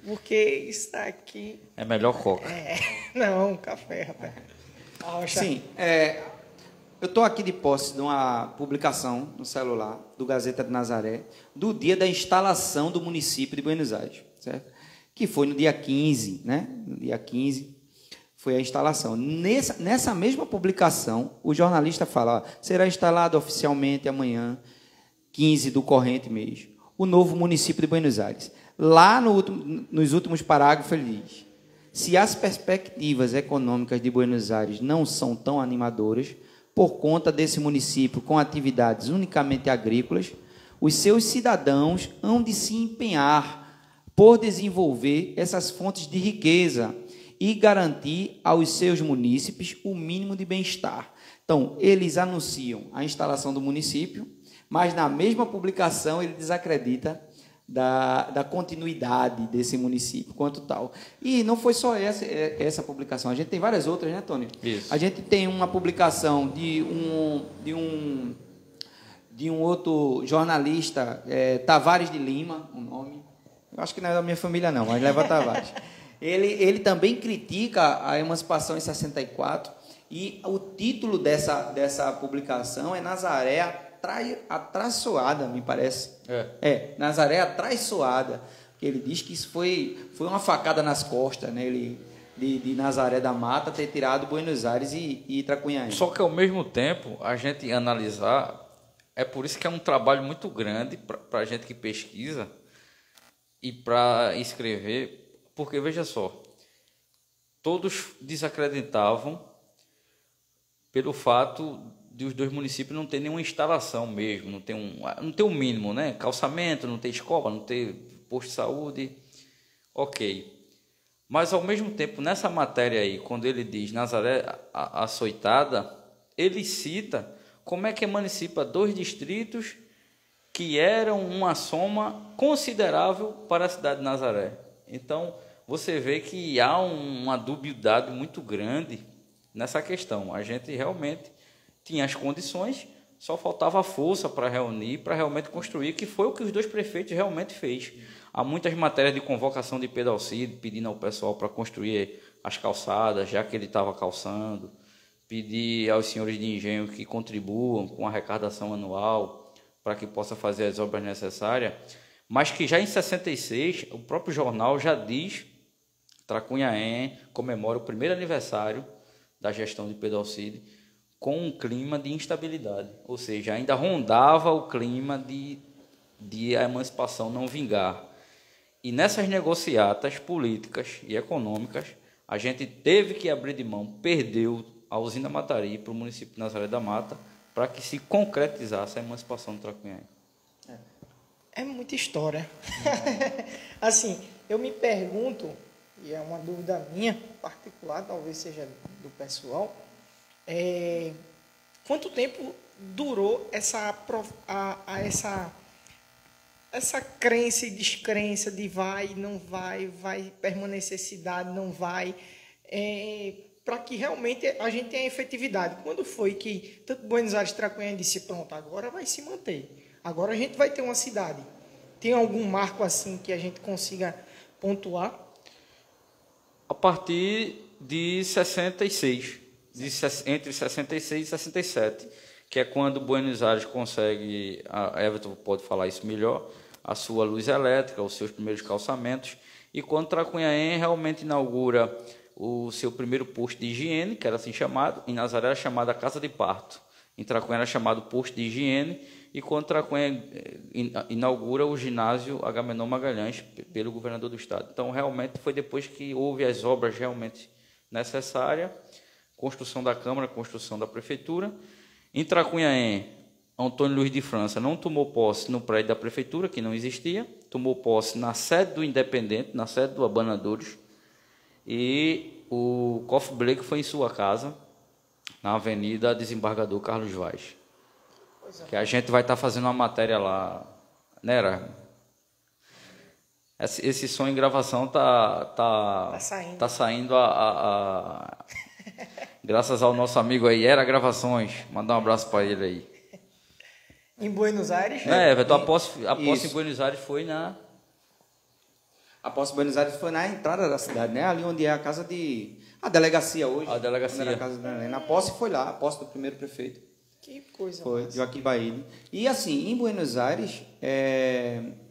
Porque isso aqui... É melhor coca. Não, café, rapaz. Sim, eu estou aqui de posse de uma publicação no celular do Gazeta de Nazaré, do dia da instalação do município de Buenos Aires, certo? Que foi no dia 15, né? No dia 15 foi a instalação. Nessa mesma publicação, o jornalista fala, será instalado oficialmente amanhã, 15 do corrente mês, o novo município de Buenos Aires. Lá nos últimos parágrafos ele diz, se as perspectivas econômicas de Buenos Aires não são tão animadoras, por conta desse município com atividades unicamente agrícolas, os seus cidadãos hão de se empenhar por desenvolver essas fontes de riqueza e garantir aos seus munícipes o mínimo de bem-estar. Então, eles anunciam a instalação do município, mas na mesma publicação ele desacredita da continuidade desse município, quanto tal. E não foi só essa publicação, a gente tem várias outras, né, Tony? Isso. A gente tem uma publicação de um outro jornalista, Tavares de Lima, o nome, eu acho que não é da minha família não, mas leva Tavares. Ele também critica a emancipação em 64, e o título dessa publicação é Nazaré atraiçoada, me parece. Nazaré atraiçoada, porque ele diz que isso foi uma facada nas costas, né? de Nazaré da Mata ter tirado Buenos Aires e Tracunhaém. Só que ao mesmo tempo, a gente analisar, é por isso que é um trabalho muito grande para a gente que pesquisa e para escrever, porque veja só, todos desacreditavam pelo fato de os 2 municípios não ter nenhuma instalação mesmo, não tem um mínimo, né? Calçamento, não tem escola, não tem posto de saúde, ok. Mas ao mesmo tempo, nessa matéria aí, quando ele diz Nazaré açoitada, ele cita como é que emancipa 2 distritos que eram uma soma considerável para a cidade de Nazaré? Então, você vê que há uma dubiedade muito grande nessa questão. A gente realmente tinha as condições, só faltava força para reunir, para realmente construir, que foi o que os 2 prefeitos realmente fez. Há muitas matérias de convocação de Pedro Alcides, pedindo ao pessoal para construir as calçadas, já que ele estava calçando, pedir aos senhores de engenho que contribuam com a arrecadação anual para que possa fazer as obras necessárias, mas que já em 66, o próprio jornal já diz, Tracunhaém comemora o primeiro aniversário da gestão de Pedro Alcides com um clima de instabilidade, ou seja, ainda rondava o clima de a emancipação não vingar. E nessas negociatas políticas e econômicas, a gente teve que abrir de mão, perdeu a usina Matari para o município de Nazaré da Mata, para que se concretizasse a emancipação do Tracunhaém. É muita história. Assim, eu me pergunto, e é uma dúvida minha, particular, talvez seja do pessoal, quanto tempo durou essa crença e descrença de vai, não vai permanecer cidade, não vai, para que realmente a gente tenha efetividade. Quando foi que tanto Buenos Aires e Tracunhaém disse, pronto, agora vai se manter, agora a gente vai ter uma cidade? Tem algum marco assim que a gente consiga pontuar? A partir de 66, entre 66 e 67, que é quando Buenos Aires consegue, a Everton pode falar isso melhor, a sua luz elétrica, os seus primeiros calçamentos, e quando Tracunhaém realmente inaugura o seu primeiro posto de higiene, que era assim chamado, em Nazaré era chamada Casa de Parto, em Tracunhaém era chamado Posto de Higiene, e quando Tracunhaém inaugura o ginásio Agamenon Magalhães pelo governador do estado. Então, realmente, foi depois que houve as obras realmente necessárias, construção da Câmara, construção da Prefeitura. Em Tracunhaém, Antônio Luiz de França não tomou posse no prédio da Prefeitura, que não existia, tomou posse na sede do Independente, na sede do Abanadores, e o Koff Blake foi em sua casa, na Avenida Desembargador Carlos Vaz. Que a gente vai estar fazendo uma matéria lá, né, Era? Esse som em gravação tá saindo graças ao nosso amigo aí, Era Gravações. Mandar um abraço para ele aí. Em Buenos Aires? Everton, a posse em Buenos Aires foi na... A posse em Buenos Aires foi na entrada da cidade, né? Ali onde é a casa a delegacia hoje. A delegacia. Na posse foi lá, a posse do primeiro prefeito. Que coisa. Foi, massa. Joaquim Baíde. E assim, em Buenos Aires,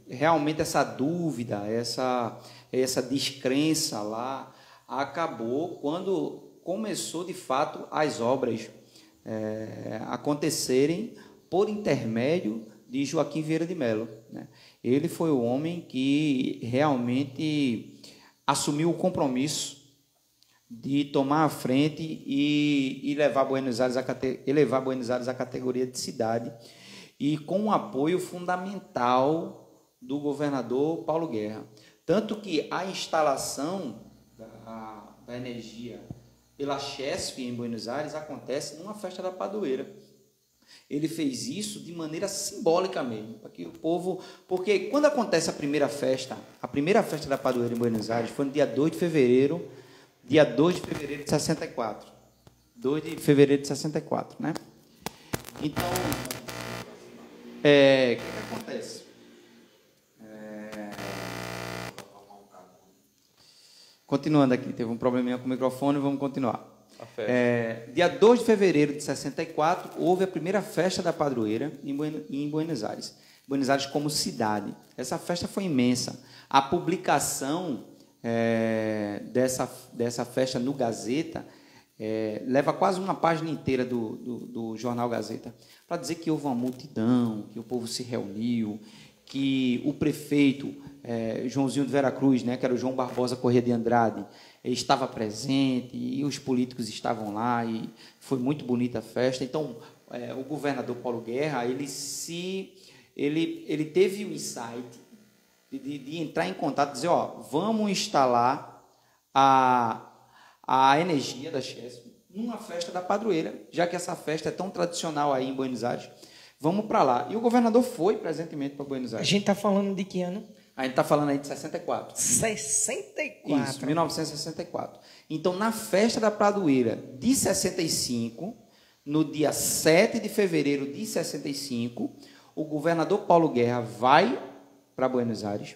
realmente essa dúvida, essa descrença lá, acabou quando começou de fato as obras acontecerem por intermédio de Joaquim Vieira de Mello, né? Ele foi o homem que realmente assumiu o compromisso de tomar a frente e elevar Buenos Aires à categoria de cidade, e com um apoio fundamental do governador Paulo Guerra. Tanto que a instalação da energia pela Chesf em Buenos Aires acontece numa festa da Padroeira. Ele fez isso de maneira simbólica mesmo, para que o povo... Porque quando acontece a primeira festa da Padroeira em Buenos Aires foi no dia 2 de fevereiro de 64. 2 de fevereiro de 64, né? Então, o que acontece? Continuando aqui, teve um probleminha com o microfone, vamos continuar. Dia 2 de fevereiro de 64, houve a primeira festa da padroeira em Buenos Aires. Buenos Aires como cidade. Essa festa foi imensa. A publicação dessa festa no Gazeta leva quase uma página inteira do jornal Gazeta, para dizer que houve uma multidão, que o povo se reuniu, que o prefeito Joãozinho de Veracruz, né, que era o João Barbosa Corrêa de Andrade, estava presente, e os políticos estavam lá, e foi muito bonita a festa. Então, o governador Paulo Guerra, ele teve o insight de entrar em contato e dizer, vamos instalar a energia da Chesf numa festa da padroeira, já que essa festa é tão tradicional aí em Buenos Aires. Vamos para lá. E o governador foi presentemente para Buenos A Aires. gente está falando de que ano? A gente está falando aí de 64. 64. Isso, 1964. Então, na festa da padroeira de 65, no dia 7 de fevereiro de 65, o governador Paulo Guerra vai para Buenos Aires.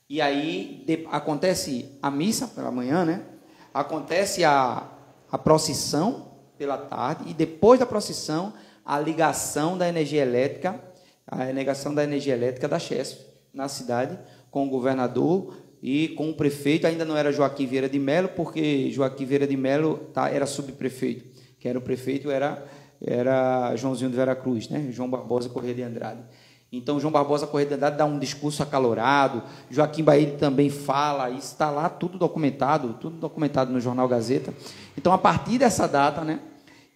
E aí acontece a missa pela manhã, né? Acontece a procissão pela tarde, e depois da procissão, a ligação da energia elétrica, da Chesf, na cidade, com o governador e com o prefeito. Ainda não era Joaquim Vieira de Mello, porque Joaquim Vieira de Mello era subprefeito. Quem era o prefeito era Joãozinho de Vera Cruz, né? João Barbosa Corrêa de Andrade. Então, João Barbosa Corrêa de Andrade dá um discurso acalorado, Joaquim Bahia também fala, isso está lá tudo documentado no Jornal Gazeta. Então, a partir dessa data, né?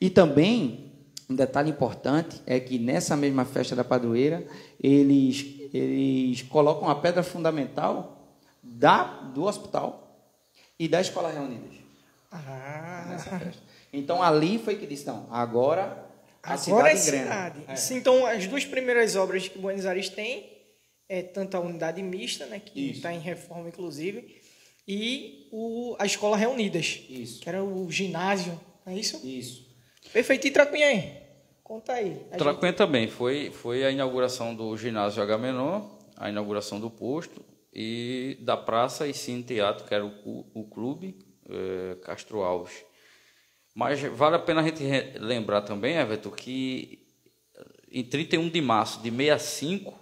E também, um detalhe importante é que nessa mesma festa da padroeira, eles colocam a pedra fundamental do hospital e da Escola Reunidas. Nessa festa. Então, ali foi que disse, não, agora a cidade engrena. Então, as duas primeiras obras que Buenos Aires tem é tanto a unidade mista, né, que está em reforma, inclusive, e a Escola Reunidas, isso, que era o ginásio, não é isso? Isso. Perfeito. E Tracunhaém? Conta aí. Tracunhaém também. Foi a inauguração do ginásio Agamenon, a inauguração do posto e da praça e Cine Teatro, que era o clube Castro Alves. Mas vale a pena a gente lembrar também, Everton, que em 31 de março de 65,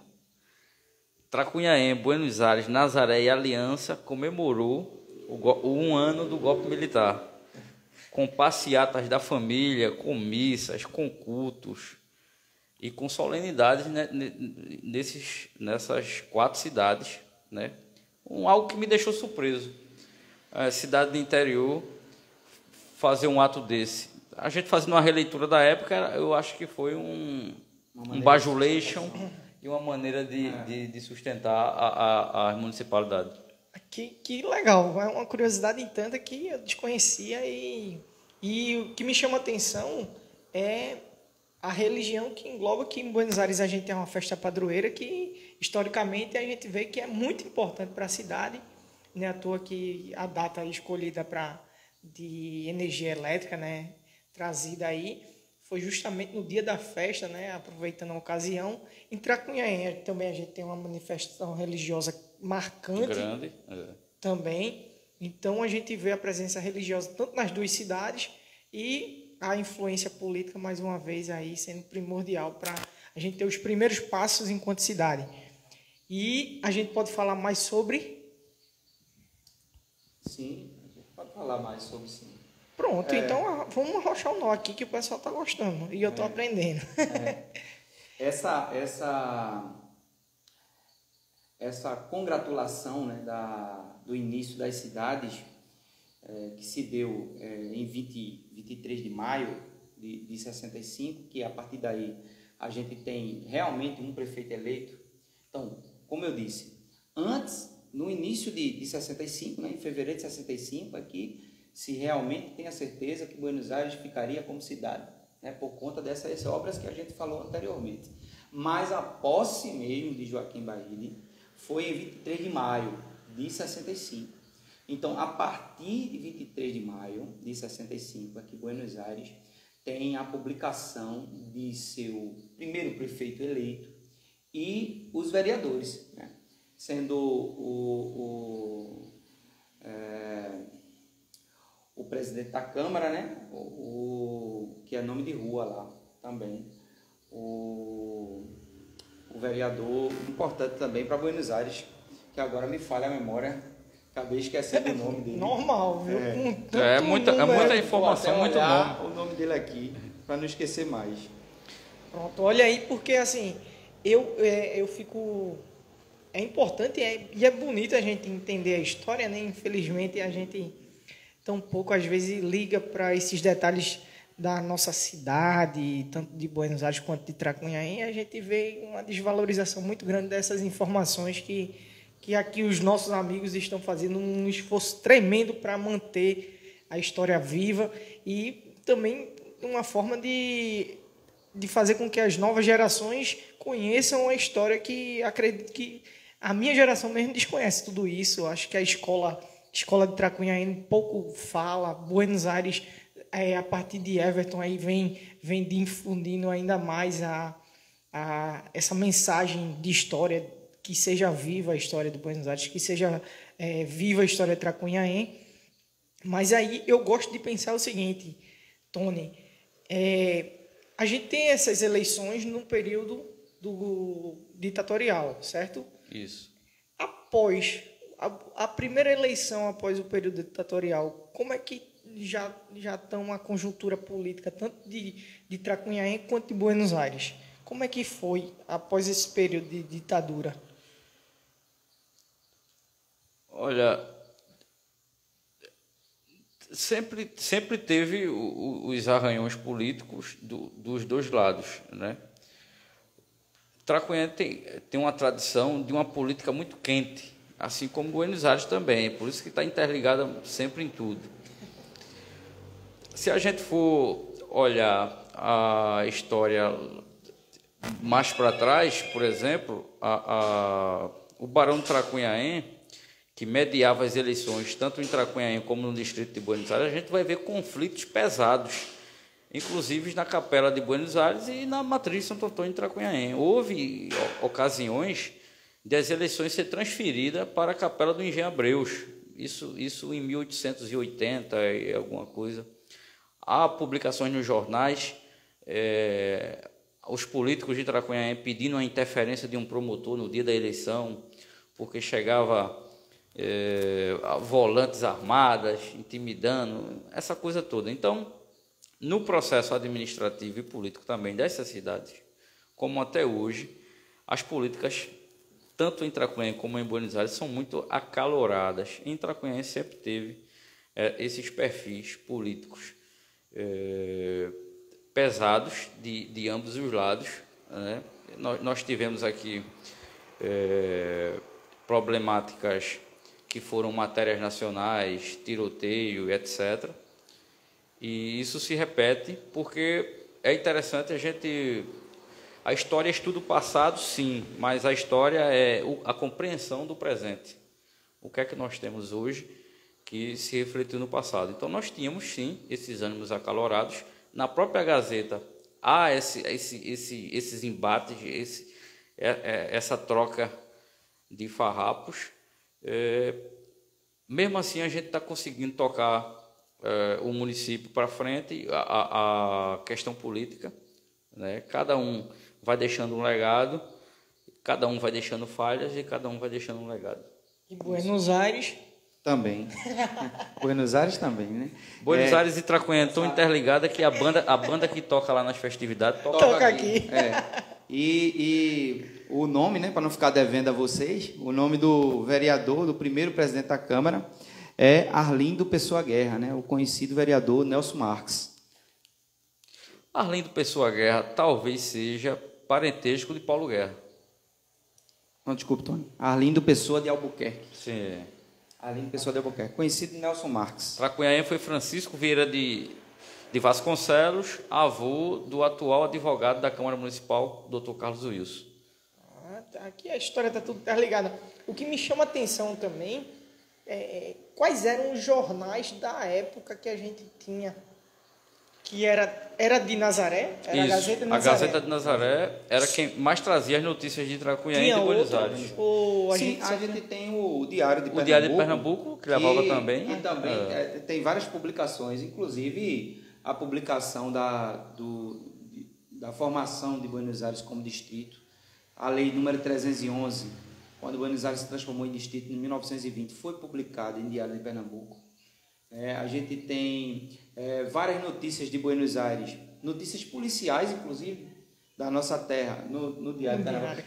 Tracunhaém, Buenos Aires, Nazaré e Aliança comemorou um ano do golpe militar, com passeatas da família, com missas, com cultos e com solenidades, né, nessas 4 cidades, né? Algo que me deixou surpreso. A cidade do interior fazer um ato desse. A gente fazendo uma releitura da época, eu acho que foi um bajulation e uma maneira de sustentar a municipalidade. Que legal, é uma curiosidade em tanta que eu desconhecia e o que me chama a atenção é a religião que engloba que em Buenos Aires a gente tem uma festa padroeira que historicamente a gente vê que é muito importante para a cidade, não é à toa que a data escolhida de energia elétrica, né, trazida aí, foi justamente no dia da festa, né, aproveitando a ocasião. Em Tracunhaém também a gente tem uma manifestação religiosa marcante, grande, também. Então a gente vê a presença religiosa tanto nas duas cidades e a influência política, mais uma vez, aí sendo primordial para a gente ter os primeiros passos enquanto cidade. E a gente pode falar mais sobre... Sim, pode falar mais sobre sim. Pronto, então vamos arrochar o nó aqui que o pessoal está gostando e eu estou aprendendo. Essa congratulação, né, do início das cidades, que se deu em 23 de maio de 65, que a partir daí a gente tem realmente um prefeito eleito. Então, como eu disse, antes, no início de 65, né, em fevereiro de 65, aqui se realmente tem a certeza que Buenos Aires ficaria como cidade, né, por conta dessas obras que a gente falou anteriormente. Mas a posse mesmo de Joaquim Bahia foi em 23 de maio de 65. Então, a partir de 23 de maio de 65, aqui em Buenos Aires, tem a publicação de seu primeiro prefeito eleito e os vereadores, né, sendo o presidente da Câmara, né, que é nome de rua lá também, o vereador importante também para Buenos Aires, que agora me falha a memória, acabei esquecendo o nome dele. Normal, viu? Muita informação, muito nome. O nome dele aqui, para não esquecer mais. Pronto, olha aí, porque assim, eu fico... É importante e é bonito a gente entender a história, né? Infelizmente, a gente tão pouco, às vezes, liga para esses detalhes da nossa cidade, tanto de Buenos Aires quanto de Tracunhaém, a gente vê uma desvalorização muito grande dessas informações que aqui os nossos amigos estão fazendo um esforço tremendo para manter a história viva e também uma forma de fazer com que as novas gerações conheçam a história que acredito que a minha geração mesmo desconhece tudo isso. Acho que a escola de Tracunhaém pouco fala. Buenos Aires, a partir de Everton, aí vem difundindo ainda mais essa mensagem de história, que seja viva a história de Buenos Aires, que seja viva a história de Tracunhaém. Mas aí eu gosto de pensar o seguinte, Tony, a gente tem essas eleições no período ditatorial, certo? Isso. Após a primeira eleição, após o período ditatorial, como é que já estão a conjuntura política, tanto de Tracunhaém quanto de Buenos Aires? Como é que foi após esse período de ditadura? Olha, sempre teve os arranhões políticos dos dois lados, né? Tracunhaém tem uma tradição de uma política muito quente, assim como Buenos Aires também, por isso que está interligada sempre em tudo. Se a gente for olhar a história mais para trás, por exemplo, o Barão de Tracunhaém, que mediava as eleições tanto em Tracunhaém como no distrito de Buenos Aires, a gente vai ver conflitos pesados, inclusive na Capela de Buenos Aires e na Matriz de Santo Antônio de Tracunhaém. Houve ocasiões de as eleições ser transferidas para a Capela do Engenho Abreus, isso em 1880 e alguma coisa. Há publicações nos jornais, os políticos de Tracunhaém pedindo a interferência de um promotor no dia da eleição, porque chegava volantes armadas, intimidando, essa coisa toda. Então, no processo administrativo e político também dessas cidades, como até hoje, as políticas, tanto em Tracunhaém como em Buenos Aires, são muito acaloradas. Em Tracunhaém sempre teve esses perfis políticos pesados de ambos os lados, né? Nós tivemos aqui problemáticas que foram matérias nacionais, tiroteio, etc. E isso se repete porque é interessante a história é estudo passado, sim, mas a história é a compreensão do presente. O que é que nós temos hoje que se refletiu no passado? Então, nós tínhamos, sim, esses ânimos acalorados. Na própria Gazeta, há esses embates, essa troca de farrapos. Mesmo assim, a gente está conseguindo tocar o município para frente, a questão política, né? Cada um vai deixando um legado, cada um vai deixando falhas e cada um vai deixando um legado. E Buenos Aires também. Buenos Aires também, né? Buenos Aires e Tracunhaém estão interligadas, que a banda que toca lá nas festividades toca aqui. E o nome, né, para não ficar devendo a vocês, o nome do vereador, do primeiro presidente da Câmara, é Arlindo Pessoa Guerra, né, o conhecido vereador Nelson Marques. Arlindo Pessoa Guerra talvez seja parentesco de Paulo Guerra. Não, desculpe, Tony. Arlindo Pessoa de Albuquerque. Sim. Arlindo Pessoa de Albuquerque, conhecido Nelson Marques. Tracunhaém foi Francisco Vieira de Vasconcelos, avô do atual advogado da Câmara Municipal, Dr. Carlos Wilson. Aqui a história está tudo interligada. O que me chama a atenção também quais eram os jornais da época que a gente tinha, que era de Nazaré? Era isso, a Gazeta de Nazaré. A Gazeta de Nazaré era quem mais trazia as notícias de Tracunhaém e de Buenos Aires. Sim, a gente tem o Diário de Pernambuco. O Diário de Pernambuco, que levava também. E também tem várias publicações, inclusive a publicação da formação de Buenos Aires como distrito, a lei número 311, quando Buenos Aires se transformou em distrito em 1920, foi publicada em Diário de Pernambuco. A gente tem várias notícias de Buenos Aires, notícias policiais, inclusive, da nossa terra, no Diário de Pernambuco.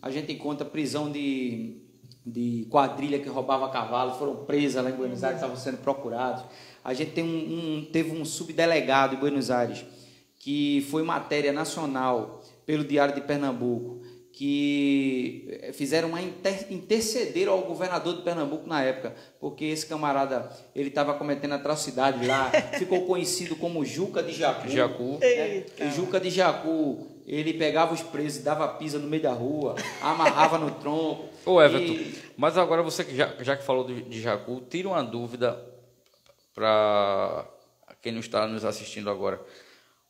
A gente encontra prisão de quadrilha que roubava cavalo, foram presas lá em Buenos Aires, estavam sendo procurados. A gente teve um subdelegado em Buenos Aires, que foi matéria nacional pelo Diário de Pernambuco, que fizeram interceder ao governador de Pernambuco na época, porque esse camarada, ele estava cometendo atrocidade lá, ficou conhecido como Juca de Jacu. Juca de Jacu, ele pegava os presos, dava pisa no meio da rua, amarrava no tronco. Ô Everton, mas agora você que já que falou de Jacu, tira uma dúvida para quem não está nos assistindo agora.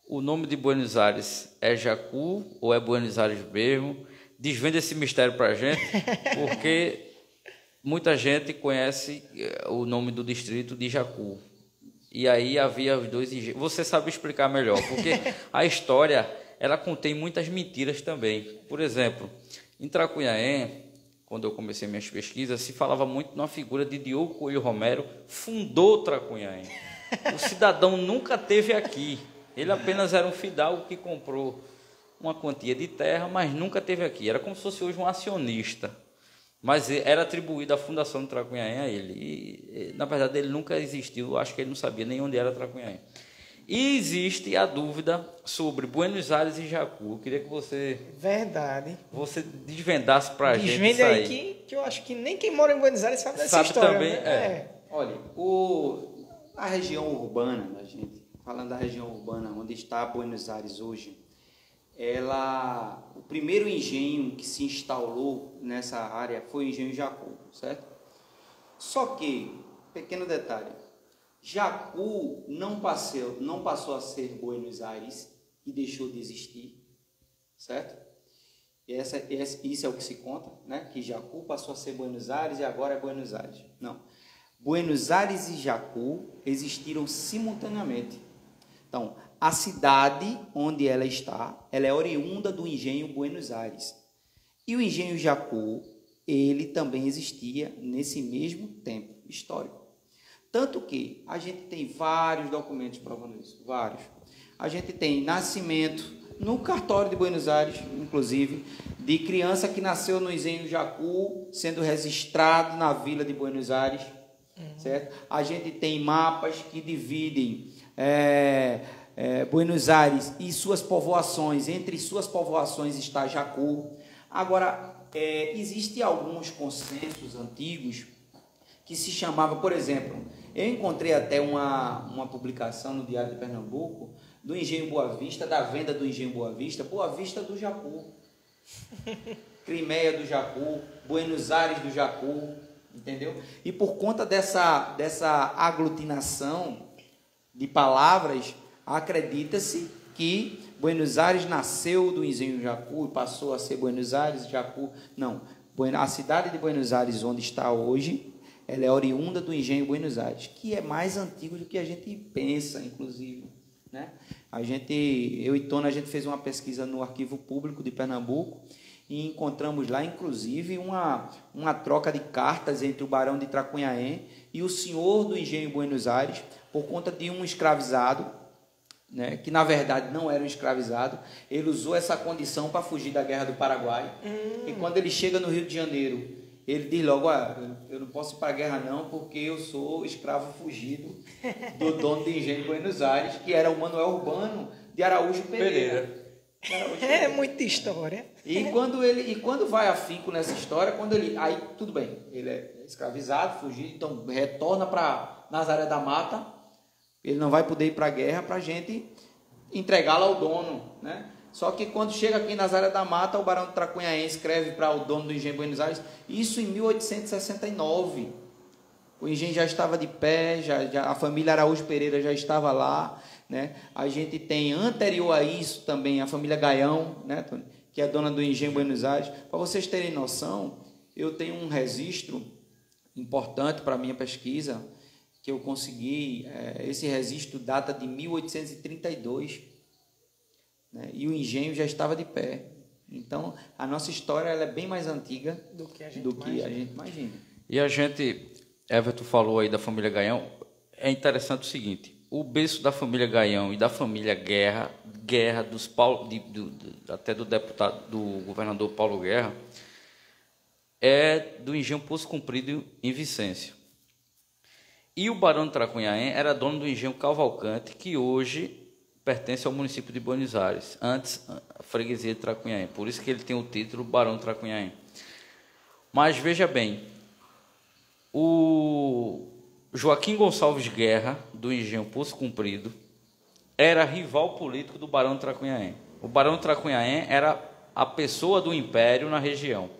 O nome de Buenos Aires é Jacu ou é Buenos Aires mesmo? Desvenda esse mistério para a gente, porque muita gente conhece o nome do distrito de Jacu. E aí havia os dois engenhos. Você sabe explicar melhor, porque a história, ela contém muitas mentiras também. Por exemplo, em Tracunhaém, quando eu comecei minhas pesquisas, se falava muito numa figura de Diogo Coelho Romero, fundou Tracunhaém. O cidadão nunca esteve aqui. Ele apenas era um fidalgo que comprou uma quantia de terra, mas nunca esteve aqui. Era como se fosse hoje um acionista. Mas era atribuída a fundação de Tracunhaém a ele. E, na verdade, ele nunca existiu. Acho que ele não sabia nem onde era Tracunhaém. E existe a dúvida sobre Buenos Aires e Jacu. Eu queria que você... Verdade. Você desvendasse para a gente isso aí. Desvende aí, que eu acho que nem quem mora em Buenos Aires sabe dessa história. Também, né? Olha, a região urbana da gente, falando da região urbana, onde está Buenos Aires hoje, o primeiro engenho que se instalou nessa área foi o engenho Jacu, certo? Só que, pequeno detalhe, Jacu não passou a ser Buenos Aires e deixou de existir, certo? Isso é o que se conta, né? Que Jacu passou a ser Buenos Aires e agora é Buenos Aires. Não. Buenos Aires e Jacu existiram simultaneamente. Então, a cidade onde ela está, ela é oriunda do engenho Buenos Aires. E o engenho Jacu, ele também existia nesse mesmo tempo histórico. Tanto que a gente tem vários documentos provando isso, vários. A gente tem nascimento no cartório de Buenos Aires, inclusive, de criança que nasceu no engenho Jacu, sendo registrado na vila de Buenos Aires, certo? A gente tem mapas que dividem Buenos Aires e suas povoações. Entre suas povoações está Jacu. Agora, existem alguns consensos antigos que se chamava, por exemplo, eu encontrei até uma publicação no Diário de Pernambuco do Engenho Boa Vista, da venda do Engenho Boa Vista do Jacu, Crimeia do Jacu, Buenos Aires do Jacu, entendeu? E por conta dessa aglutinação de palavras, acredita-se que Buenos Aires nasceu do engenho Jacu e passou a ser Buenos Aires, Jacu. Não, a cidade de Buenos Aires, onde está hoje, ela é oriunda do engenho Buenos Aires, que é mais antigo do que a gente pensa, inclusive, né? Eu e Tony, a gente fez uma pesquisa no Arquivo Público de Pernambuco e encontramos lá, inclusive, uma troca de cartas entre o barão de Tracunhaém e o senhor do engenho Buenos Aires, por conta de um escravizado, né, que na verdade não era um escravizado. Ele usou essa condição para fugir da Guerra do Paraguai. E quando ele chega no Rio de Janeiro, ele diz logo: eu não posso ir para a guerra não, porque eu sou escravo fugido do dono do engenho Buenos Aires, que era o Manuel Urbano de Araújo Pereira. É muita história. E quando vai afinco nessa história, aí tudo bem, ele é escravizado, fugido, então retorna para Nazaré da Mata. Ele não vai poder ir para a guerra para a gente entregá-lo ao dono, né? Só que quando chega aqui em Nazaré da Mata, o barão de Tracunhaém escreve para o dono do engenho Buenos Aires, isso em 1869. O engenho já estava de pé, a família Araújo Pereira já estava lá, né? A gente tem, anterior a isso também, a família Gaião, né, Tony, que é dona do engenho Buenos Aires. Para vocês terem noção, eu tenho um registro importante para a minha pesquisa, que eu consegui. Esse registro data de 1832, né, e o engenho já estava de pé. Então, a nossa história ela é bem mais antiga do que a gente imagina. E a gente, Everton falou aí da família Gaião, é interessante o seguinte: o berço da família Gaião e da família Guerra até do governador Paulo Guerra, é do engenho Poço Comprido em Vicência. E o barão de Tracunhaém era dono do engenho Cavalcante, que hoje pertence ao município de Buenos Aires, antes a freguesia de Tracunhaém. Por isso que ele tem o título Barão de Tracunhaém. Mas veja bem, o Joaquim Gonçalves Guerra, do Engenho Poço Comprido, era rival político do Barão de Tracunhaém. O Barão de Tracunhaém era a pessoa do império na região.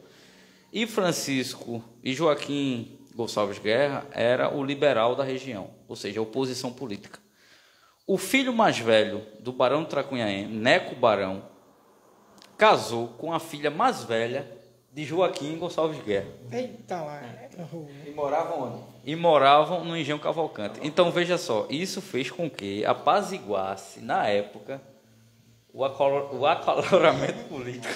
E Francisco e Joaquim Gonçalves Guerra era o liberal da região, ou seja, a oposição política. O filho mais velho do Barão de Tracunhaém, Neco Barão, casou com a filha mais velha de Joaquim Gonçalves Guerra. Eita lá. E moravam onde? E moravam no Engenho Cavalcante. Então, veja só, isso fez com que apaziguasse, na época, o acaloramento político.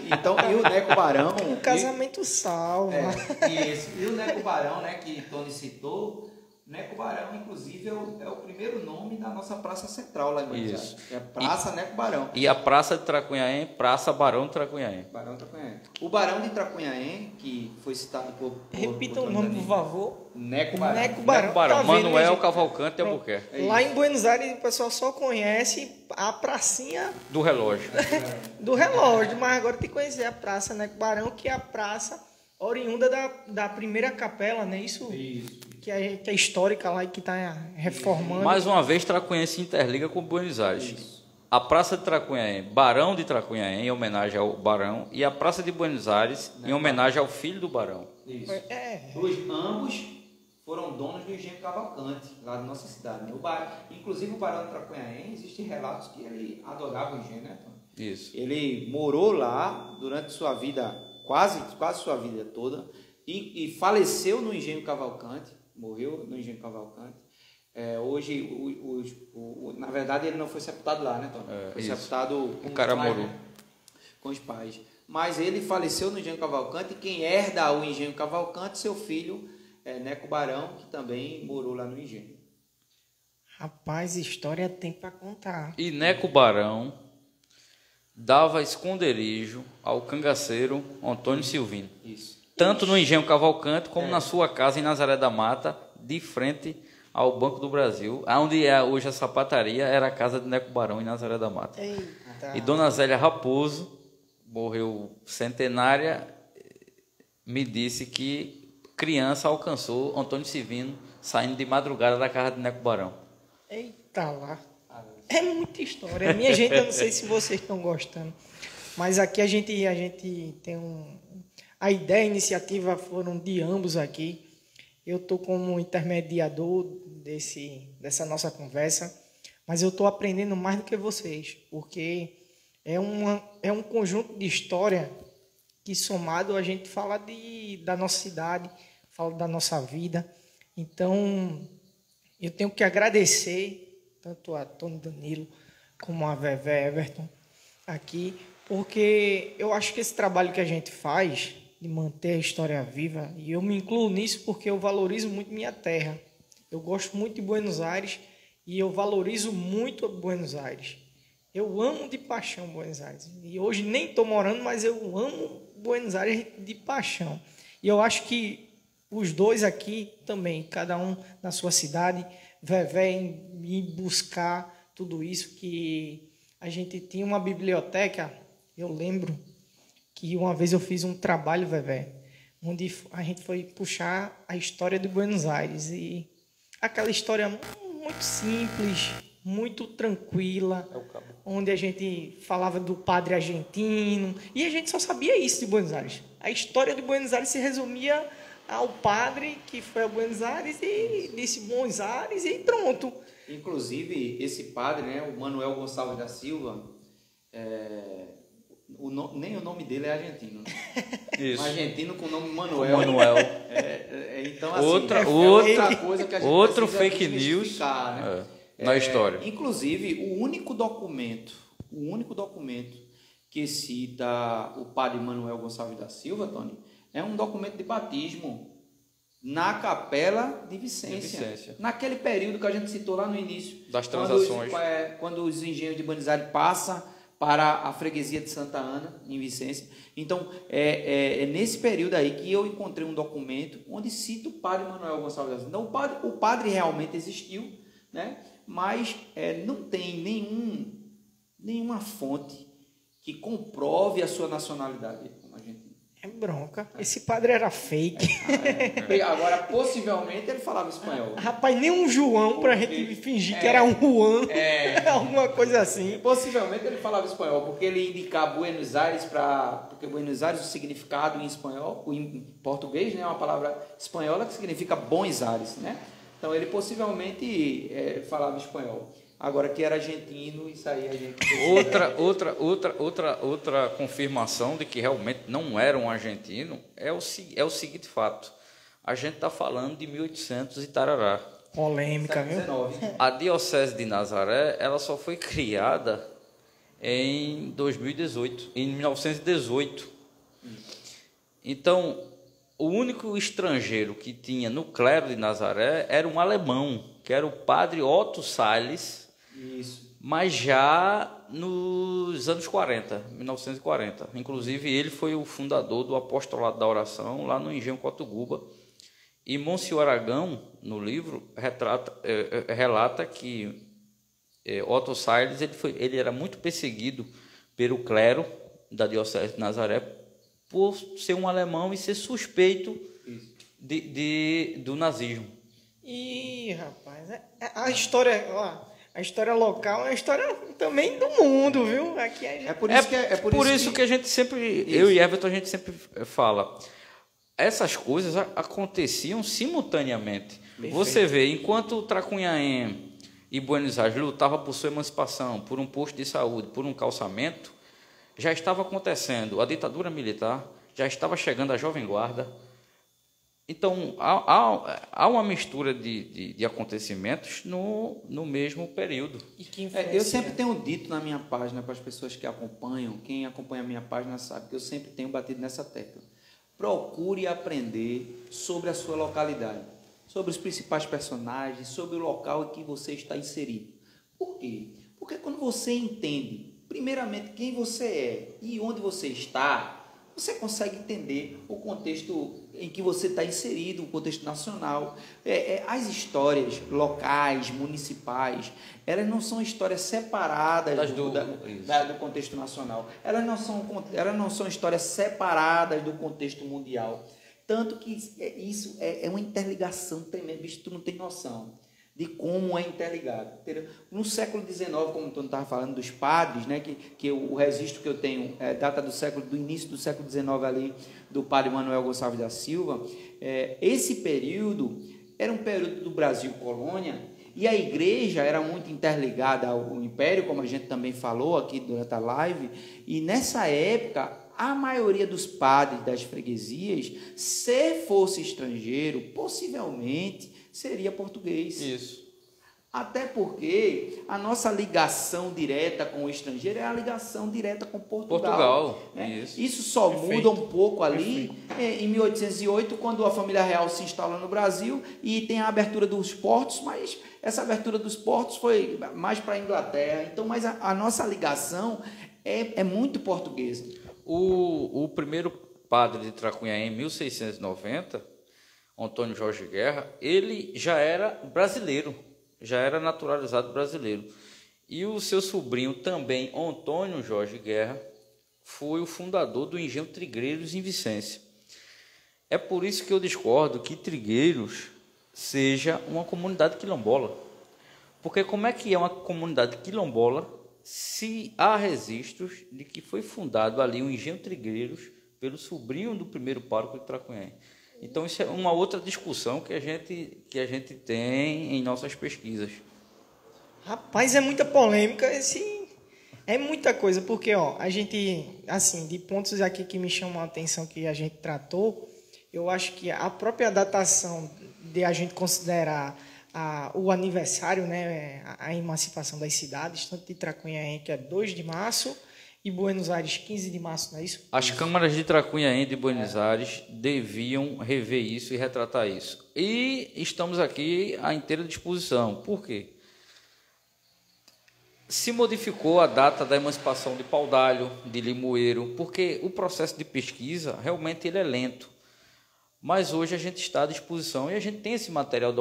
Então, e o Neco Barão... Um casamento salvo. E o Neco Barão, né, que Tony citou, Neco Barão, inclusive, é o primeiro nome da nossa Praça Central lá em Buenos Aires. É a Praça Neco Barão. E a Praça de Tracunhaém, Praça Barão de Tracunhaém. Barão de Tracunhaém. O Barão de Tracunhaém, que foi citado por Repita o nome, por favor. Neco Barão. Neco Barão. Neco Barão. Tá vendo, Manuel gente? Cavalcante de Albuquerque. Lá em Buenos Aires, o pessoal só conhece a pracinha Do relógio. do relógio, mas agora tem que conhecer a Praça Neco Barão, que é a praça oriunda da primeira capela, né? Isso. Que é histórica lá e que está reformando. Mais uma vez, Tracunhaém se interliga com Buenos Aires. Isso. A Praça de Tracunhaém, Barão de Tracunhaém, em homenagem ao Barão, e a Praça de Buenos Aires, em homenagem ao filho do Barão. Isso. É. Ambos foram donos do Engenho Cavalcante, lá da nossa cidade. Né? Inclusive, o Barão de Tracunhaém, existem relatos que ele adorava o engenho, né, Tony? Isso. Ele morou lá durante sua vida, quase sua vida toda, e faleceu no Engenho Cavalcante, morreu no Engenho Cavalcante. Hoje, na verdade, ele não foi sepultado lá, né, Tony? Foi isso. sepultado com O cara os pais, morou. né? Com os pais. Mas ele faleceu no Engenho Cavalcante, e quem herda o Engenho Cavalcante, seu filho, Neco Barão, que também morou lá no Engenho. Rapaz, história tem para contar. E Neco Barão dava esconderijo ao cangaceiro Antônio Silvino. Isso. Tanto no Engenho Cavalcante, como na sua casa em Nazaré da Mata, de frente ao Banco do Brasil, onde é hoje a sapataria, era a casa de Neco Barão em Nazaré da Mata. Eita. E Dona Zélia Raposo, morreu centenária, me disse que criança alcançou Antônio Silvino saindo de madrugada da casa de Neco Barão. Eita lá. É muita história. Minha gente, eu não sei se vocês estão gostando, mas aqui a gente tem a ideia, a iniciativa foram de ambos aqui. Eu estou como intermediador dessa nossa conversa, mas eu estou aprendendo mais do que vocês, porque é um conjunto de história que, somado, a gente fala da nossa cidade, fala da nossa vida. Então, eu tenho que agradecer tanto a Tony Danilo como a Vevé Everton aqui, porque eu acho que esse trabalho que a gente faz de manter a história viva, e eu me incluo nisso porque eu valorizo muito minha terra. Eu gosto muito de Buenos Aires e eu valorizo muito Buenos Aires. Eu amo de paixão Buenos Aires. E hoje nem estou morando, mas eu amo Buenos Aires de paixão. E eu acho que os dois aqui também, cada um na sua cidade, Vevé em buscar tudo isso, que a gente tinha uma biblioteca. Eu lembro que uma vez eu fiz um trabalho, Vevé, onde a gente foi puxar a história de Buenos Aires, e aquela história muito simples, muito tranquila, onde a gente falava do padre argentino, e a gente só sabia isso de Buenos Aires. A história de Buenos Aires se resumia ao padre que foi a Buenos Aires e disse Buenos Aires e pronto. Inclusive, esse padre, né, o Manuel Gonçalves da Silva, nem o nome dele é argentino. Né? Isso. Um argentino com o nome Manuel. Então, assim, outra coisa que a gente outro precisa fake news, desmistificar, né? na história. Inclusive, o único documento que cita o padre Manuel Gonçalves da Silva, Tony, é um documento de batismo na Capela de Vicência. Naquele período que a gente citou lá no início. Das transações. Quando os engenhos de Buenos Aires passam para a freguesia de Santa Ana, em Vicência. Então, é nesse período aí que eu encontrei um documento onde cita o padre Manuel Gonçalves da Silva. Então, o padre realmente existiu, né? mas não tem nenhuma fonte que comprove a sua nacionalidade como argentino. É bronca. Esse padre era fake. Agora, possivelmente, ele falava espanhol. Rapaz, nem um João pra gente fingir que era um Juan. Alguma coisa assim. Possivelmente ele falava espanhol, porque ele indicava Buenos Aires porque Buenos Aires, o significado em espanhol, em português, né, é uma palavra espanhola que significa bons ares, né? Então ele possivelmente falava espanhol. Agora que era argentino, isso aí a gente... Outra confirmação de que realmente não era um argentino é o seguinte fato. A gente está falando de 1800 e tarará. Polêmica, viu? A Diocese de Nazaré, ela só foi criada em 2018, em 1918. Então, o único estrangeiro que tinha no clero de Nazaré era um alemão, que era o padre Otto Salles. Isso. Mas já nos anos 40, 1940. Inclusive, ele foi o fundador do Apostolado da Oração, lá no Engenho Cotuguba. E Monsenhor Aragão, no livro, relata que Otto Salles ele era muito perseguido pelo clero da Diocese de Nazaré por ser um alemão e ser suspeito do nazismo. Ih, rapaz, a história local é a história também do mundo, viu? Aqui por isso que a gente sempre, eu e Everton, a gente sempre fala, essas coisas aconteciam simultaneamente. Perfeito. Você vê, enquanto Tracunhaém e Buenos Aires lutavam por sua emancipação, por um posto de saúde, por um calçamento, já estava acontecendo a ditadura militar, já estava chegando a Jovem Guarda. Então, há uma mistura de acontecimentos no mesmo período. Eu sempre tenho dito na minha página para as pessoas que acompanham, quem acompanha a minha página sabe que eu sempre tenho batido nessa tecla. Procure aprender sobre a sua localidade, sobre os principais personagens, sobre o local em que você está inserido. Por quê? Porque quando você entende, primeiramente, quem você é e onde você está, você consegue entender o contexto em que você está inserido, o contexto nacional. As histórias locais, municipais, elas não são histórias separadas do contexto nacional. Elas não são histórias separadas do contexto mundial. Tanto que isso é uma interligação tremenda, bicho, tu não tem noção de como é interligado. Entendeu? No século XIX, como o Antônio estava falando dos padres, né, que o registro que eu tenho data do início do século XIX ali, do padre Manuel Gonçalves da Silva, esse período era um período do Brasil colônia, e a igreja era muito interligada ao império, como a gente também falou aqui durante a live, e nessa época a maioria dos padres das freguesias, se fosse estrangeiro, possivelmente seria português. Isso. Até porque a nossa ligação direta com o estrangeiro é a ligação direta com Portugal. Né? Isso só muda um pouco ali em 1808, quando a família real se instala no Brasil e tem a abertura dos portos, mas essa abertura dos portos foi mais para a Inglaterra. Então, mas a nossa ligação é muito portuguesa. O primeiro padre de Tracunhaém, em 1690, Antônio Jorge Guerra, ele já era brasileiro, já era naturalizado brasileiro. E o seu sobrinho também, Antônio Jorge Guerra, foi o fundador do Engenho Trigueiros em Vicência. É por isso que eu discordo que Trigueiros seja uma comunidade quilombola. Porque como é que é uma comunidade quilombola se há registros de que foi fundado ali o Engenho Trigueiros pelo sobrinho do primeiro pároco de Tracunhaém? Então, isso é uma outra discussão que a gente tem em nossas pesquisas. Rapaz, é muita polêmica, é muita coisa, porque a gente, assim, de pontos aqui que me chamam a atenção que a gente tratou, eu acho que a própria datação de a gente considerar o aniversário, né, a emancipação das cidades, tanto de Tracunhaém, que é 2 de março, e Buenos Aires, 15 de março, não é isso? As câmaras de Tracunhaém e de Buenos Aires deviam rever isso e retratar isso. E estamos aqui à inteira disposição. Por quê? Se modificou a data da emancipação de Paudalho, de Limoeiro, porque o processo de pesquisa realmente ele é lento. Mas hoje a gente está à disposição e a gente tem esse material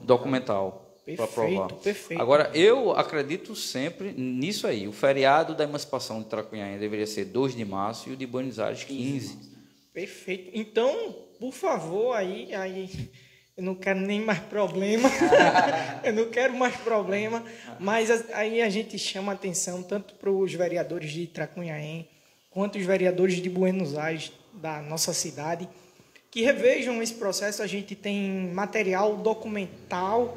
documental. para aprovar. Perfeito. Agora, eu acredito sempre nisso aí. O feriado da emancipação de Tracunhaém deveria ser 2 de março e o de Buenos Aires 15. Perfeito. Então, por favor, aí eu não quero nem mais problema. Eu não quero mais problema. Mas aí a gente chama atenção tanto para os vereadores de Tracunhaém quanto os vereadores de Buenos Aires, da nossa cidade, que revejam esse processo. A gente tem material documental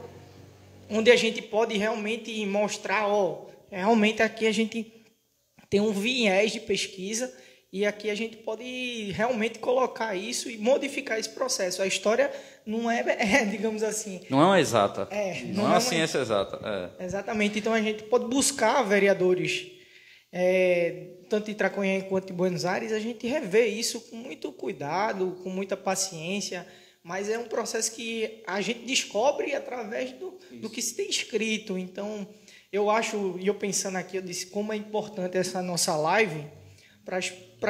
onde a gente pode realmente mostrar, realmente aqui a gente tem um viés de pesquisa e aqui a gente pode realmente colocar isso e modificar esse processo. A história não é digamos assim... Não é uma exata. Não é uma ciência exata. Exatamente. Então, a gente pode buscar vereadores, tanto de Tracunhaém quanto de Buenos Aires, a gente rever isso com muito cuidado, com muita paciência, mas é um processo que a gente descobre através do que se tem escrito. Então, eu acho, e eu pensando aqui, eu disse como é importante essa nossa live para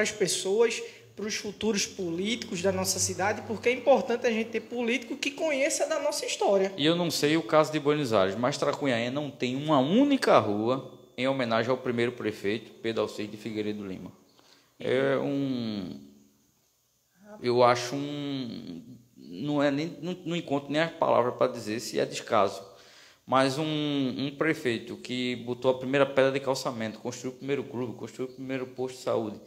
as pessoas, para os futuros políticos da nossa cidade, porque é importante a gente ter político que conheça da nossa história. E eu não sei o caso de Buenos Aires, mas Tracunhaém não tem uma única rua em homenagem ao primeiro prefeito, Pedro Alcides de Figueiredo Lima. Eu acho não encontro nem as palavras para dizer se é descaso, mas um prefeito que botou a primeira pedra de calçamento, construiu o primeiro clube, construiu o primeiro posto de saúde,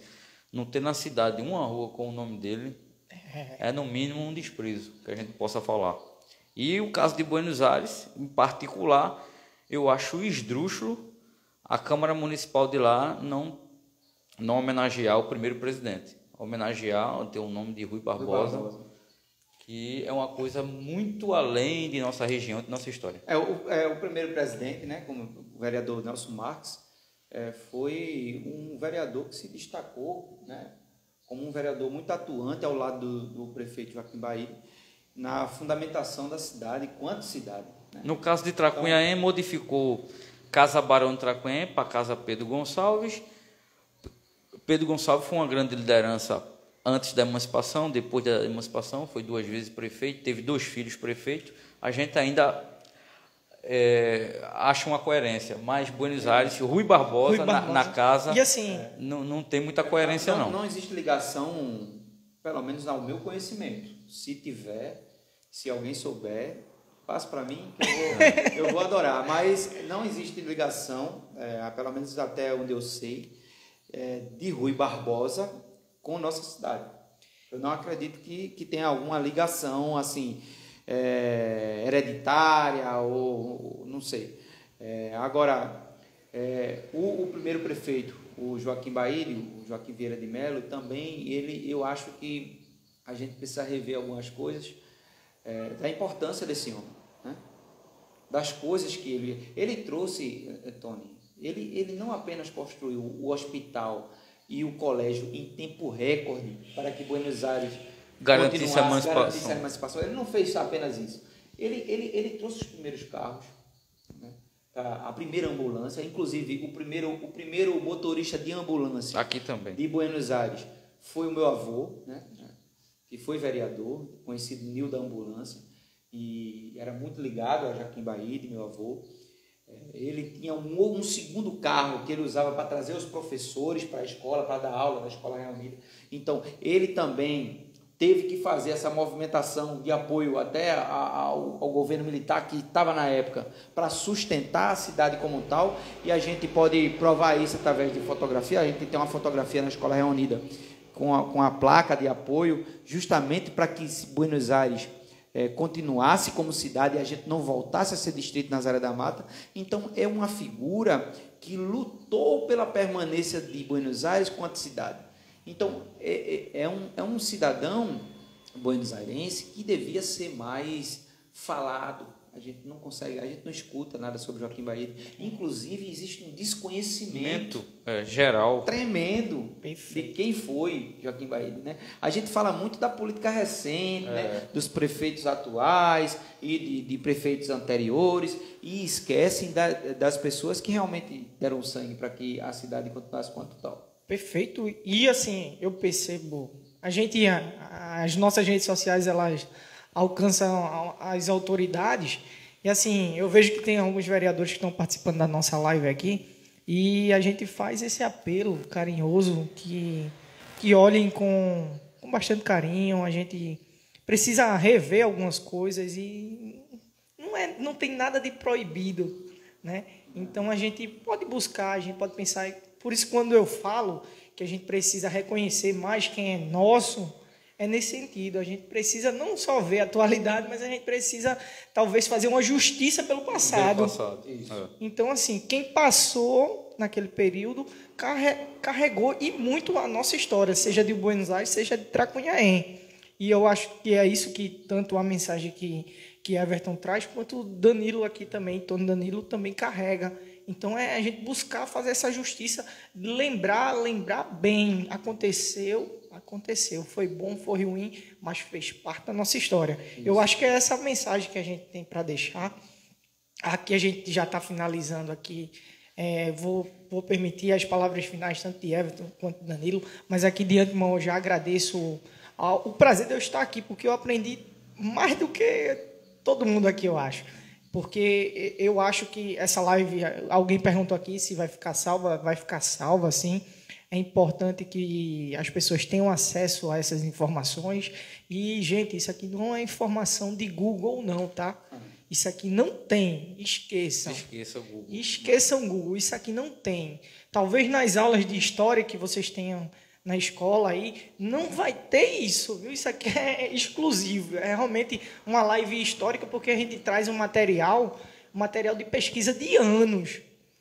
não ter na cidade uma rua com o nome dele, é no mínimo um desprezo que a gente possa falar. E o caso de Buenos Aires, em particular, eu acho esdrúxulo a Câmara Municipal de lá não homenagear o primeiro presidente, homenagear, ter o nome de Rui Barbosa, que é uma coisa muito além de nossa região, de nossa história. O primeiro presidente, né, como o vereador Nelson Marques, foi um vereador que se destacou, né, como um vereador muito atuante ao lado do prefeito Joaquim Bahia, na fundamentação da cidade, enquanto cidade. Né? No caso de Tracunhaém, modificou Casa Barão de Tracunhaém para Casa Pedro Gonçalves. Pedro Gonçalves foi uma grande liderança antes da emancipação, depois da emancipação, foi 2 vezes prefeito, teve 2 filhos prefeitos. A gente ainda acha uma coerência, mas Buenos Aires, Rui Barbosa. Na casa, e assim, não tem muita coerência, não. Não existe ligação, pelo menos ao meu conhecimento. Se tiver, se alguém souber, passe para mim, que eu vou adorar. Mas não existe ligação, pelo menos até onde eu sei, de Rui Barbosa com nossa cidade. Eu não acredito que tenha alguma ligação assim hereditária ou não sei. Agora, o primeiro prefeito, o Joaquim Bahia, o Joaquim Vieira de Mello, também eu acho que a gente precisa rever algumas coisas da importância desse homem, né? Das coisas que ele trouxe, Tony. Ele não apenas construiu o hospital e o colégio em tempo recorde para que Buenos Aires garantisse a emancipação. Ele não fez apenas isso. Ele trouxe os primeiros carros, né? A primeira ambulância, inclusive o primeiro motorista de ambulância aqui também de Buenos Aires foi o meu avô, né? Que foi vereador, conhecido Nil da Ambulância, e era muito ligado a Joaquim Bahia, meu avô. Ele tinha um segundo carro que ele usava para trazer os professores para a escola, para dar aula na Escola Reunida. Então, ele também teve que fazer essa movimentação de apoio até ao governo militar que estava na época para sustentar a cidade como tal, e a gente pode provar isso através de fotografia. A gente tem uma fotografia na Escola Reunida com a placa de apoio, justamente para que Buenos Aires continuasse como cidade e a gente não voltasse a ser distrito Nazaré da Mata. Então, é uma figura que lutou pela permanência de Buenos Aires quanto cidade. Então, é um cidadão buenos-airense que devia ser mais falado. A gente não escuta nada sobre Joaquim Bahia. Inclusive, existe um desconhecimento geral tremendo de quem foi Joaquim Bahia, né? A gente fala muito da política recente, né? Dos prefeitos atuais e de prefeitos anteriores, e esquecem das pessoas que realmente deram sangue para que a cidade continuasse quanto tal. Perfeito. E assim, eu percebo, as nossas redes sociais, elas alcançam as autoridades, E assim, eu vejo que tem alguns vereadores que estão participando da nossa live aqui e a gente faz esse apelo carinhoso que olhem com bastante carinho. A gente precisa rever algumas coisas e não tem nada de proibido, né? Então a gente pode buscar, a gente pode pensar. Por isso, quando eu falo que a gente precisa reconhecer mais quem é nosso, é nesse sentido. A gente precisa não só ver a atualidade, mas a gente precisa talvez fazer uma justiça pelo passado. Então, assim, quem passou naquele período carregou e muito a nossa história, seja de Buenos Aires, seja de Tracunhaém. E eu acho que é isso que tanto a mensagem que Everton traz, quanto o Danilo aqui também, Tony Danilo também carrega. Então é a gente buscar fazer essa justiça, lembrar bem, aconteceu, foi bom, foi ruim, mas fez parte da nossa história. Isso. Eu acho que é essa mensagem que a gente tem para deixar. Aqui a gente já está finalizando aqui. Vou permitir as palavras finais, tanto de Everton quanto de Danilo, mas aqui de antemão eu já agradeço o prazer de eu estar aqui, porque eu aprendi mais do que todo mundo aqui, eu acho. Porque eu acho que essa live, alguém perguntou aqui se vai ficar salva, sim. É importante que as pessoas tenham acesso a essas informações. E, gente, isso aqui não é informação de Google, não, tá? Isso aqui não tem. Esqueçam. Esqueça o Google. Esqueçam o Google. Isso aqui não tem. Talvez nas aulas de história que vocês tenham na escola aí, não vai ter isso, viu? Isso aqui é exclusivo. É realmente uma live histórica, porque a gente traz um material de pesquisa de anos.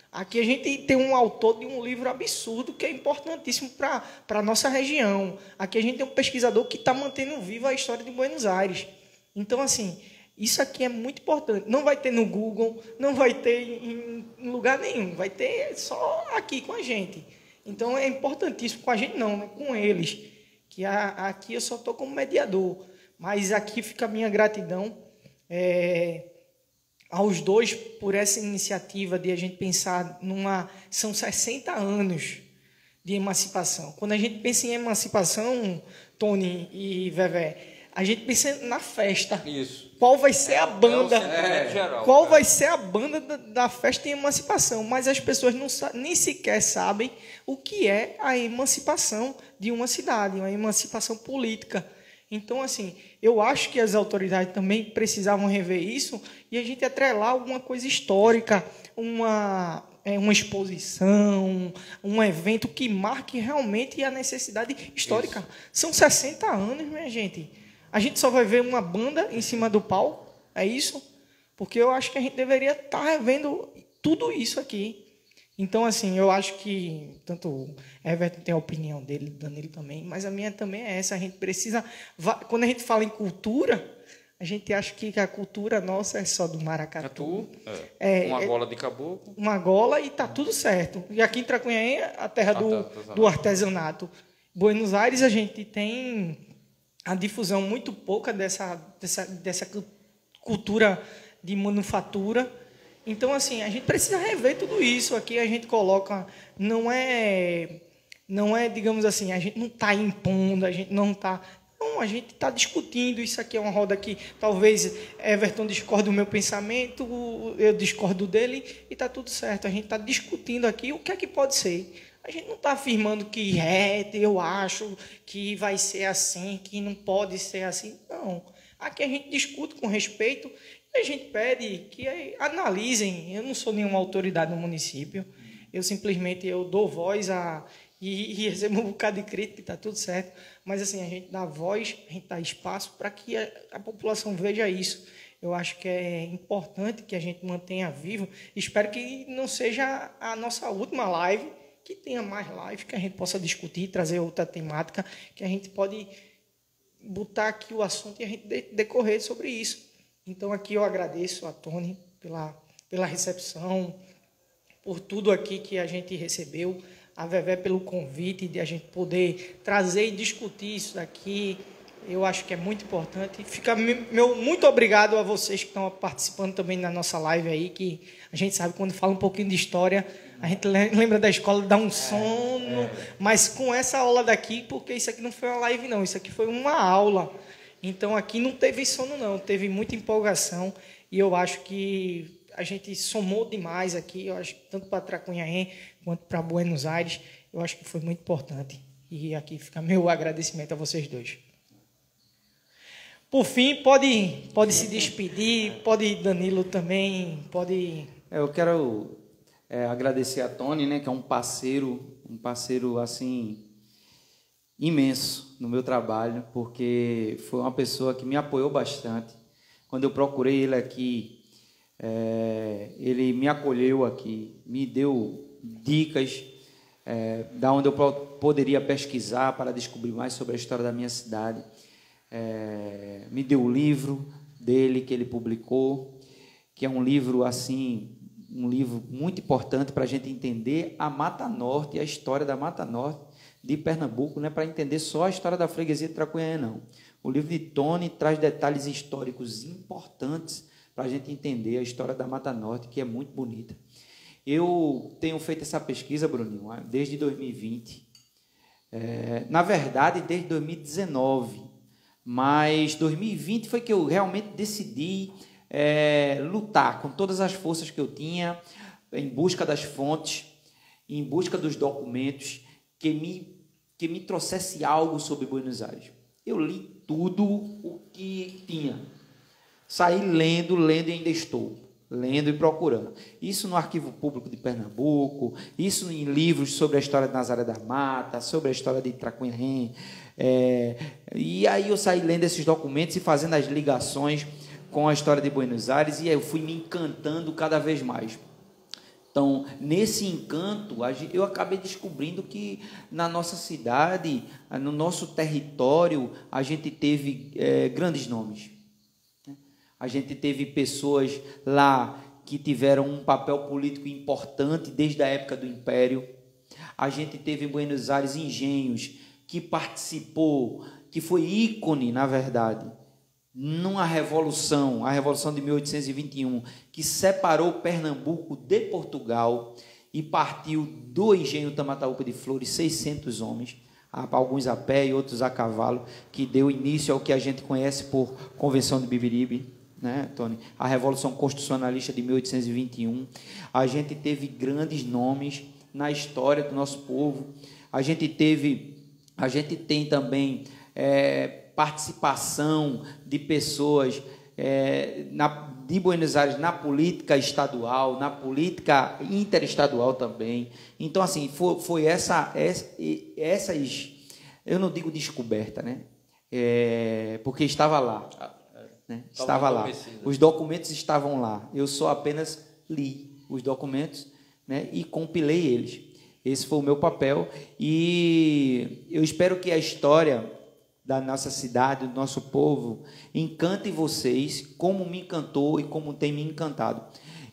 Aqui a gente tem um autor de um livro absurdo que é importantíssimo para a nossa região. Aqui a gente tem um pesquisador que está mantendo viva a história de Buenos Aires. Então, assim, isso aqui é muito importante. Não vai ter no Google, não vai ter em lugar nenhum. Vai ter só aqui com a gente. Então, é importantíssimo. Com a gente não, né? Com eles. Que aqui eu só estou como mediador. Mas aqui fica a minha gratidão aos dois por essa iniciativa de a gente pensar São 60 anos de emancipação. Quando a gente pensa em emancipação, Tony e Vevé, a gente pensa na festa. Isso. Qual vai ser a banda? Geral, qual vai ser a banda da festa de emancipação? Mas as pessoas nem sequer sabem o que é a emancipação de uma cidade, uma emancipação política. Então, assim, eu acho que as autoridades também precisavam rever isso e a gente atrelar alguma coisa histórica, uma exposição, um evento que marque realmente a necessidade histórica. Isso. São 60 anos, minha gente. A gente só vai ver uma banda em cima do palco, é isso? Porque eu acho que a gente deveria estar revendo tudo isso aqui. Então, assim, eu acho que tanto o Everton tem a opinião dele, Danilo também, mas a minha também é essa. A gente precisa... Quando a gente fala em cultura, a gente acha que a cultura nossa é só do maracatu. Uma gola de caboclo. Uma gola e está tudo certo. E aqui em Tracunhaém é a terra do artesanato. Buenos Aires, a gente tem a difusão muito pouca dessa cultura de manufatura. Então, assim, a gente precisa rever tudo isso. Aqui a gente coloca... Não é, digamos assim, a gente não está impondo, a gente não está... Não, a gente está discutindo. Isso aqui é uma roda que talvez Everton discorde do meu pensamento, eu discordo dele e está tudo certo. A gente está discutindo aqui o que é que pode ser. A gente não está afirmando que eu acho que vai ser assim, que não pode ser assim. Não. Aqui a gente discute com respeito e a gente pede que analisem. Eu não sou nenhuma autoridade no município. Eu simplesmente dou voz e recebo um bocado de crítica, está tudo certo. Mas assim, a gente dá voz, a gente dá espaço para que a população veja isso. Eu acho que é importante que a gente mantenha vivo. Espero que não seja a nossa última live, que tenha mais lives, que a gente possa discutir, trazer outra temática, que a gente pode botar aqui o assunto e a gente decorrer sobre isso. Então, aqui eu agradeço a Tony pela recepção, por tudo aqui que a gente recebeu, a Vevé pelo convite de a gente poder trazer e discutir isso daqui. Eu acho que é muito importante. Fica meu muito obrigado a vocês que estão participando também na nossa live aí, que a gente sabe quando fala um pouquinho de história, a gente lembra da escola, dá um sono, mas com essa aula daqui, porque isso aqui não foi uma live não, isso aqui foi uma aula. Então aqui não teve sono não, teve muita empolgação e eu acho que a gente somou demais aqui, eu acho que tanto para Tracunhaém quanto para Buenos Aires, eu acho que foi muito importante. E aqui fica meu agradecimento a vocês dois. Por fim, pode se despedir, pode Danilo também, pode... Eu quero agradecer a Tony, né, que é um parceiro assim imenso no meu trabalho, porque foi uma pessoa que me apoiou bastante. Quando eu procurei ele aqui, ele me acolheu aqui, me deu dicas da onde eu poderia pesquisar para descobrir mais sobre a história da minha cidade. Me deu o livro dele que ele publicou, que é um livro assim, um livro muito importante para a gente entender a Mata Norte e a história da Mata Norte de Pernambuco, não é para entender só a história da freguesia de Tracunhaém, não. O livro de Tony traz detalhes históricos importantes para a gente entender a história da Mata Norte, que é muito bonita. Eu tenho feito essa pesquisa, Bruninho, desde 2020. Na verdade, desde 2019. Mas 2020 foi que eu realmente decidi lutar com todas as forças que eu tinha, em busca das fontes, em busca dos documentos que me trouxesse algo sobre Buenos Aires. Eu li tudo o que tinha. Saí lendo e ainda estou lendo e procurando. Isso no Arquivo Público de Pernambuco, isso em livros sobre a história de Nazaré da Mata, sobre a história de Tracunhaém. E aí eu saí lendo esses documentos e fazendo as ligações com a história de Buenos Aires, e aí eu fui me encantando cada vez mais. Então, nesse encanto, eu acabei descobrindo que na nossa cidade, no nosso território, a gente teve grandes nomes. A gente teve pessoas lá que tiveram um papel político importante desde a época do Império. A gente teve em Buenos Aires engenhos que participou, que foi ícone, na verdade, numa revolução, a Revolução de 1821, que separou Pernambuco de Portugal e partiu do engenho Tamataúpa de Flores 600 homens, alguns a pé e outros a cavalo, que deu início ao que a gente conhece por Convenção de Bibiribe, né, Tony? A Revolução Constitucionalista de 1821. A gente teve grandes nomes na história do nosso povo. A gente tem também participação de pessoas de Buenos Aires na política estadual, na política interestadual também. Então, assim, foi essas, eu não digo descoberta, né? Porque estava lá. Né? Estava lá. Os documentos estavam lá. Eu só apenas li os documentos, né, e compilei eles. Esse foi o meu papel. E eu espero que a história da nossa cidade, do nosso povo, encante vocês como me encantou e como tem me encantado.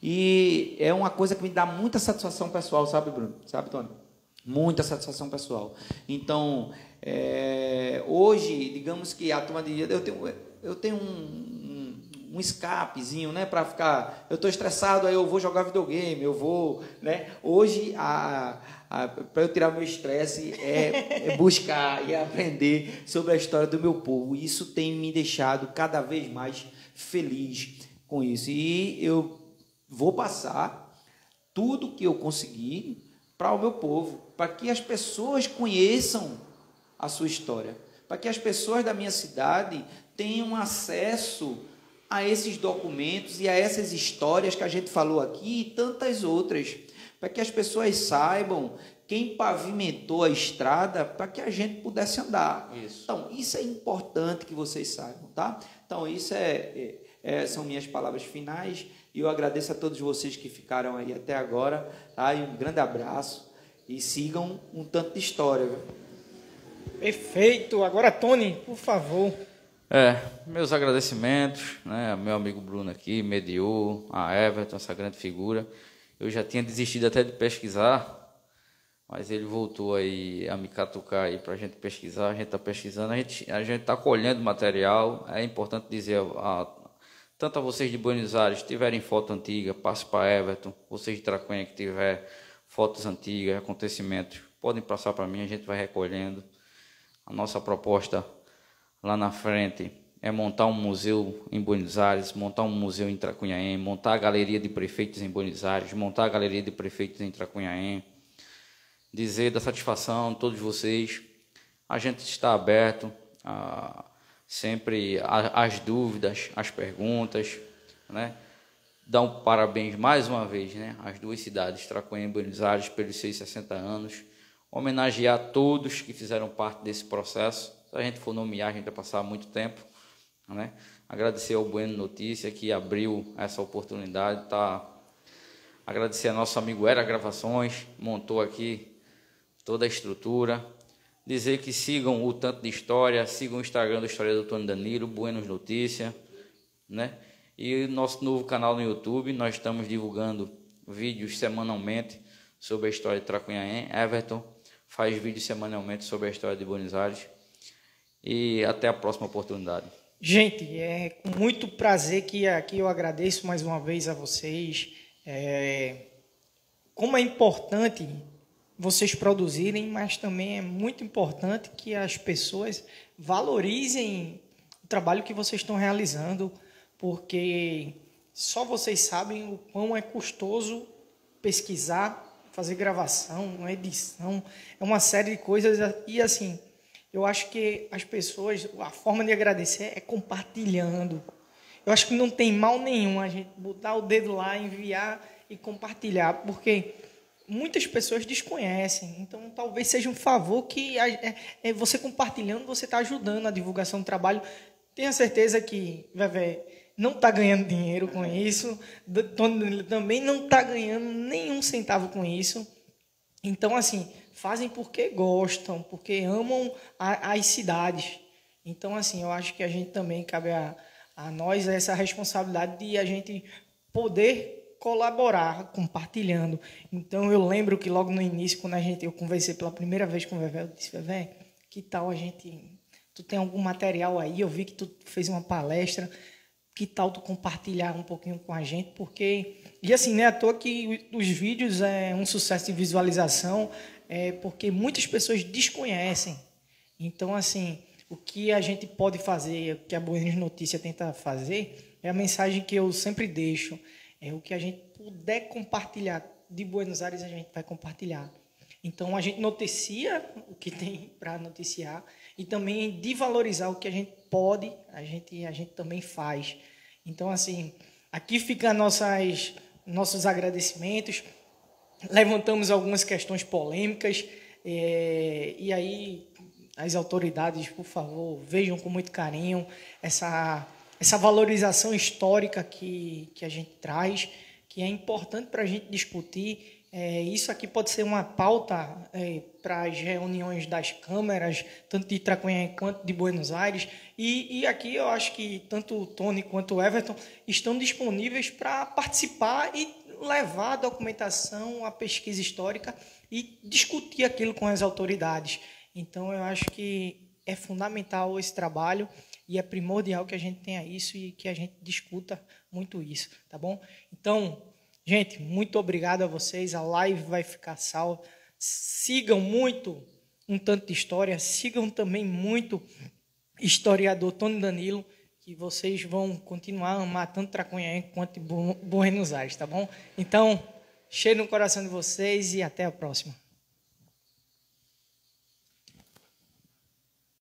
E é uma coisa que me dá muita satisfação pessoal, sabe, Bruno? Sabe, Tony? Muita satisfação pessoal. Então, hoje, digamos que a turma de... Eu tenho um escapezinho, né, para ficar... Eu estou estressado, aí eu vou jogar videogame, eu vou... Né? Hoje, para eu tirar meu estresse, é buscar e aprender sobre a história do meu povo. E isso tem me deixado cada vez mais feliz com isso. E eu vou passar tudo que eu conseguir para o meu povo, para que as pessoas conheçam a sua história, para que as pessoas da minha cidade tenham acesso a esses documentos e a essas histórias que a gente falou aqui e tantas outras, para que as pessoas saibam quem pavimentou a estrada para que a gente pudesse andar. Isso. Então, isso é importante que vocês saibam, tá? Então, isso são minhas palavras finais e eu agradeço a todos vocês que ficaram aí até agora, tá? E um grande abraço e sigam um tanto de história, viu? Perfeito. Agora, Tony, por favor. Meus agradecimentos, né, meu amigo Bruno aqui, mediou, a Everton, essa grande figura. Eu já tinha desistido até de pesquisar, mas ele voltou aí a me catucar aí para a gente pesquisar. A gente está pesquisando, a gente está colhendo material. É importante dizer tanto a vocês de Buenos Aires, se tiverem foto antiga, passe para Everton. Vocês de Tracunhaém que tiver fotos antigas, acontecimentos, podem passar para mim, a gente vai recolhendo. A nossa proposta lá na frente é montar um museu em Buenos Aires, montar um museu em Tracunhaém, montar a galeria de prefeitos em Buenos Aires, montar a galeria de prefeitos em Tracunhaém, dizer da satisfação de todos vocês. A gente está aberto sempre às dúvidas, às perguntas, né? Dar um parabéns mais uma vez, né, às duas cidades, Tracunhaém e Buenos Aires, pelos seus 60 anos, homenagear todos que fizeram parte desse processo. Se a gente for nomear, a gente vai passar muito tempo, né? Agradecer ao Bueno Notícia, que abriu essa oportunidade, tá? Agradecer ao nosso amigo Era Gravações, montou aqui toda a estrutura. Dizer que sigam o Tanto de História, sigam o Instagram do Historiador Tony Danilo, Buenos Notícia, né? E nosso novo canal no YouTube, nós estamos divulgando vídeos semanalmente sobre a história de Tracunhaém. Everton faz vídeos semanalmente sobre a história de Buenos Aires. E até a próxima oportunidade. Gente, é com muito prazer que aqui eu agradeço mais uma vez a vocês. Como é importante vocês produzirem, mas também é muito importante que as pessoas valorizem o trabalho que vocês estão realizando, porque só vocês sabem o quão é custoso pesquisar, fazer gravação, edição, é uma série de coisas. E assim, eu acho que as pessoas, a forma de agradecer é compartilhando. Eu acho que não tem mal nenhum a gente botar o dedo lá, enviar e compartilhar, porque muitas pessoas desconhecem. Então, talvez seja um favor que você compartilhando, você está ajudando a divulgação do trabalho. Tenha certeza que Vevé não está ganhando dinheiro com isso, Tony também não está ganhando nenhum centavo com isso. Então, assim, fazem porque gostam, porque amam as cidades. Então, assim, eu acho que a gente também cabe a nós essa responsabilidade de a gente poder colaborar, compartilhando. Então, eu lembro que logo no início, quando eu conversei pela primeira vez com o Vevé, eu disse: Vevé, que tal a gente... Tu tem algum material aí? Eu vi que tu fez uma palestra. Que tal tu compartilhar um pouquinho com a gente? Porque... E assim, não é à toa que os vídeos é um sucesso de visualização, porque muitas pessoas desconhecem. Então, assim, o que a gente pode fazer, o que a Buenos Notícia tenta fazer, é a mensagem que eu sempre deixo. É o que a gente puder compartilhar de Buenos Aires, a gente vai compartilhar. Então, a gente noticia o que tem para noticiar e também de valorizar o que a gente pode, a gente também faz. Então, assim, aqui ficam nossos agradecimentos. Levantamos algumas questões polêmicas e aí as autoridades, por favor, vejam com muito carinho essa valorização histórica que a gente traz, que é importante para a gente discutir. Isso aqui pode ser uma pauta para as reuniões das câmeras, tanto de Tracunhaém quanto de Buenos Aires. E aqui eu acho que tanto o Tony quanto o Everton estão disponíveis para participar e levar a documentação, a pesquisa histórica e discutir aquilo com as autoridades. Então, eu acho que é fundamental esse trabalho e é primordial que a gente tenha isso e que a gente discuta muito isso, tá bom? Então... Gente, muito obrigado a vocês. A live vai ficar salva. Sigam muito Um Tanto de História. Sigam também muito historiador Tony Danilo, que vocês vão continuar a amar tanto Tracunhaém quanto Buenos Aires, tá bom? Então, cheiro no coração de vocês e até a próxima.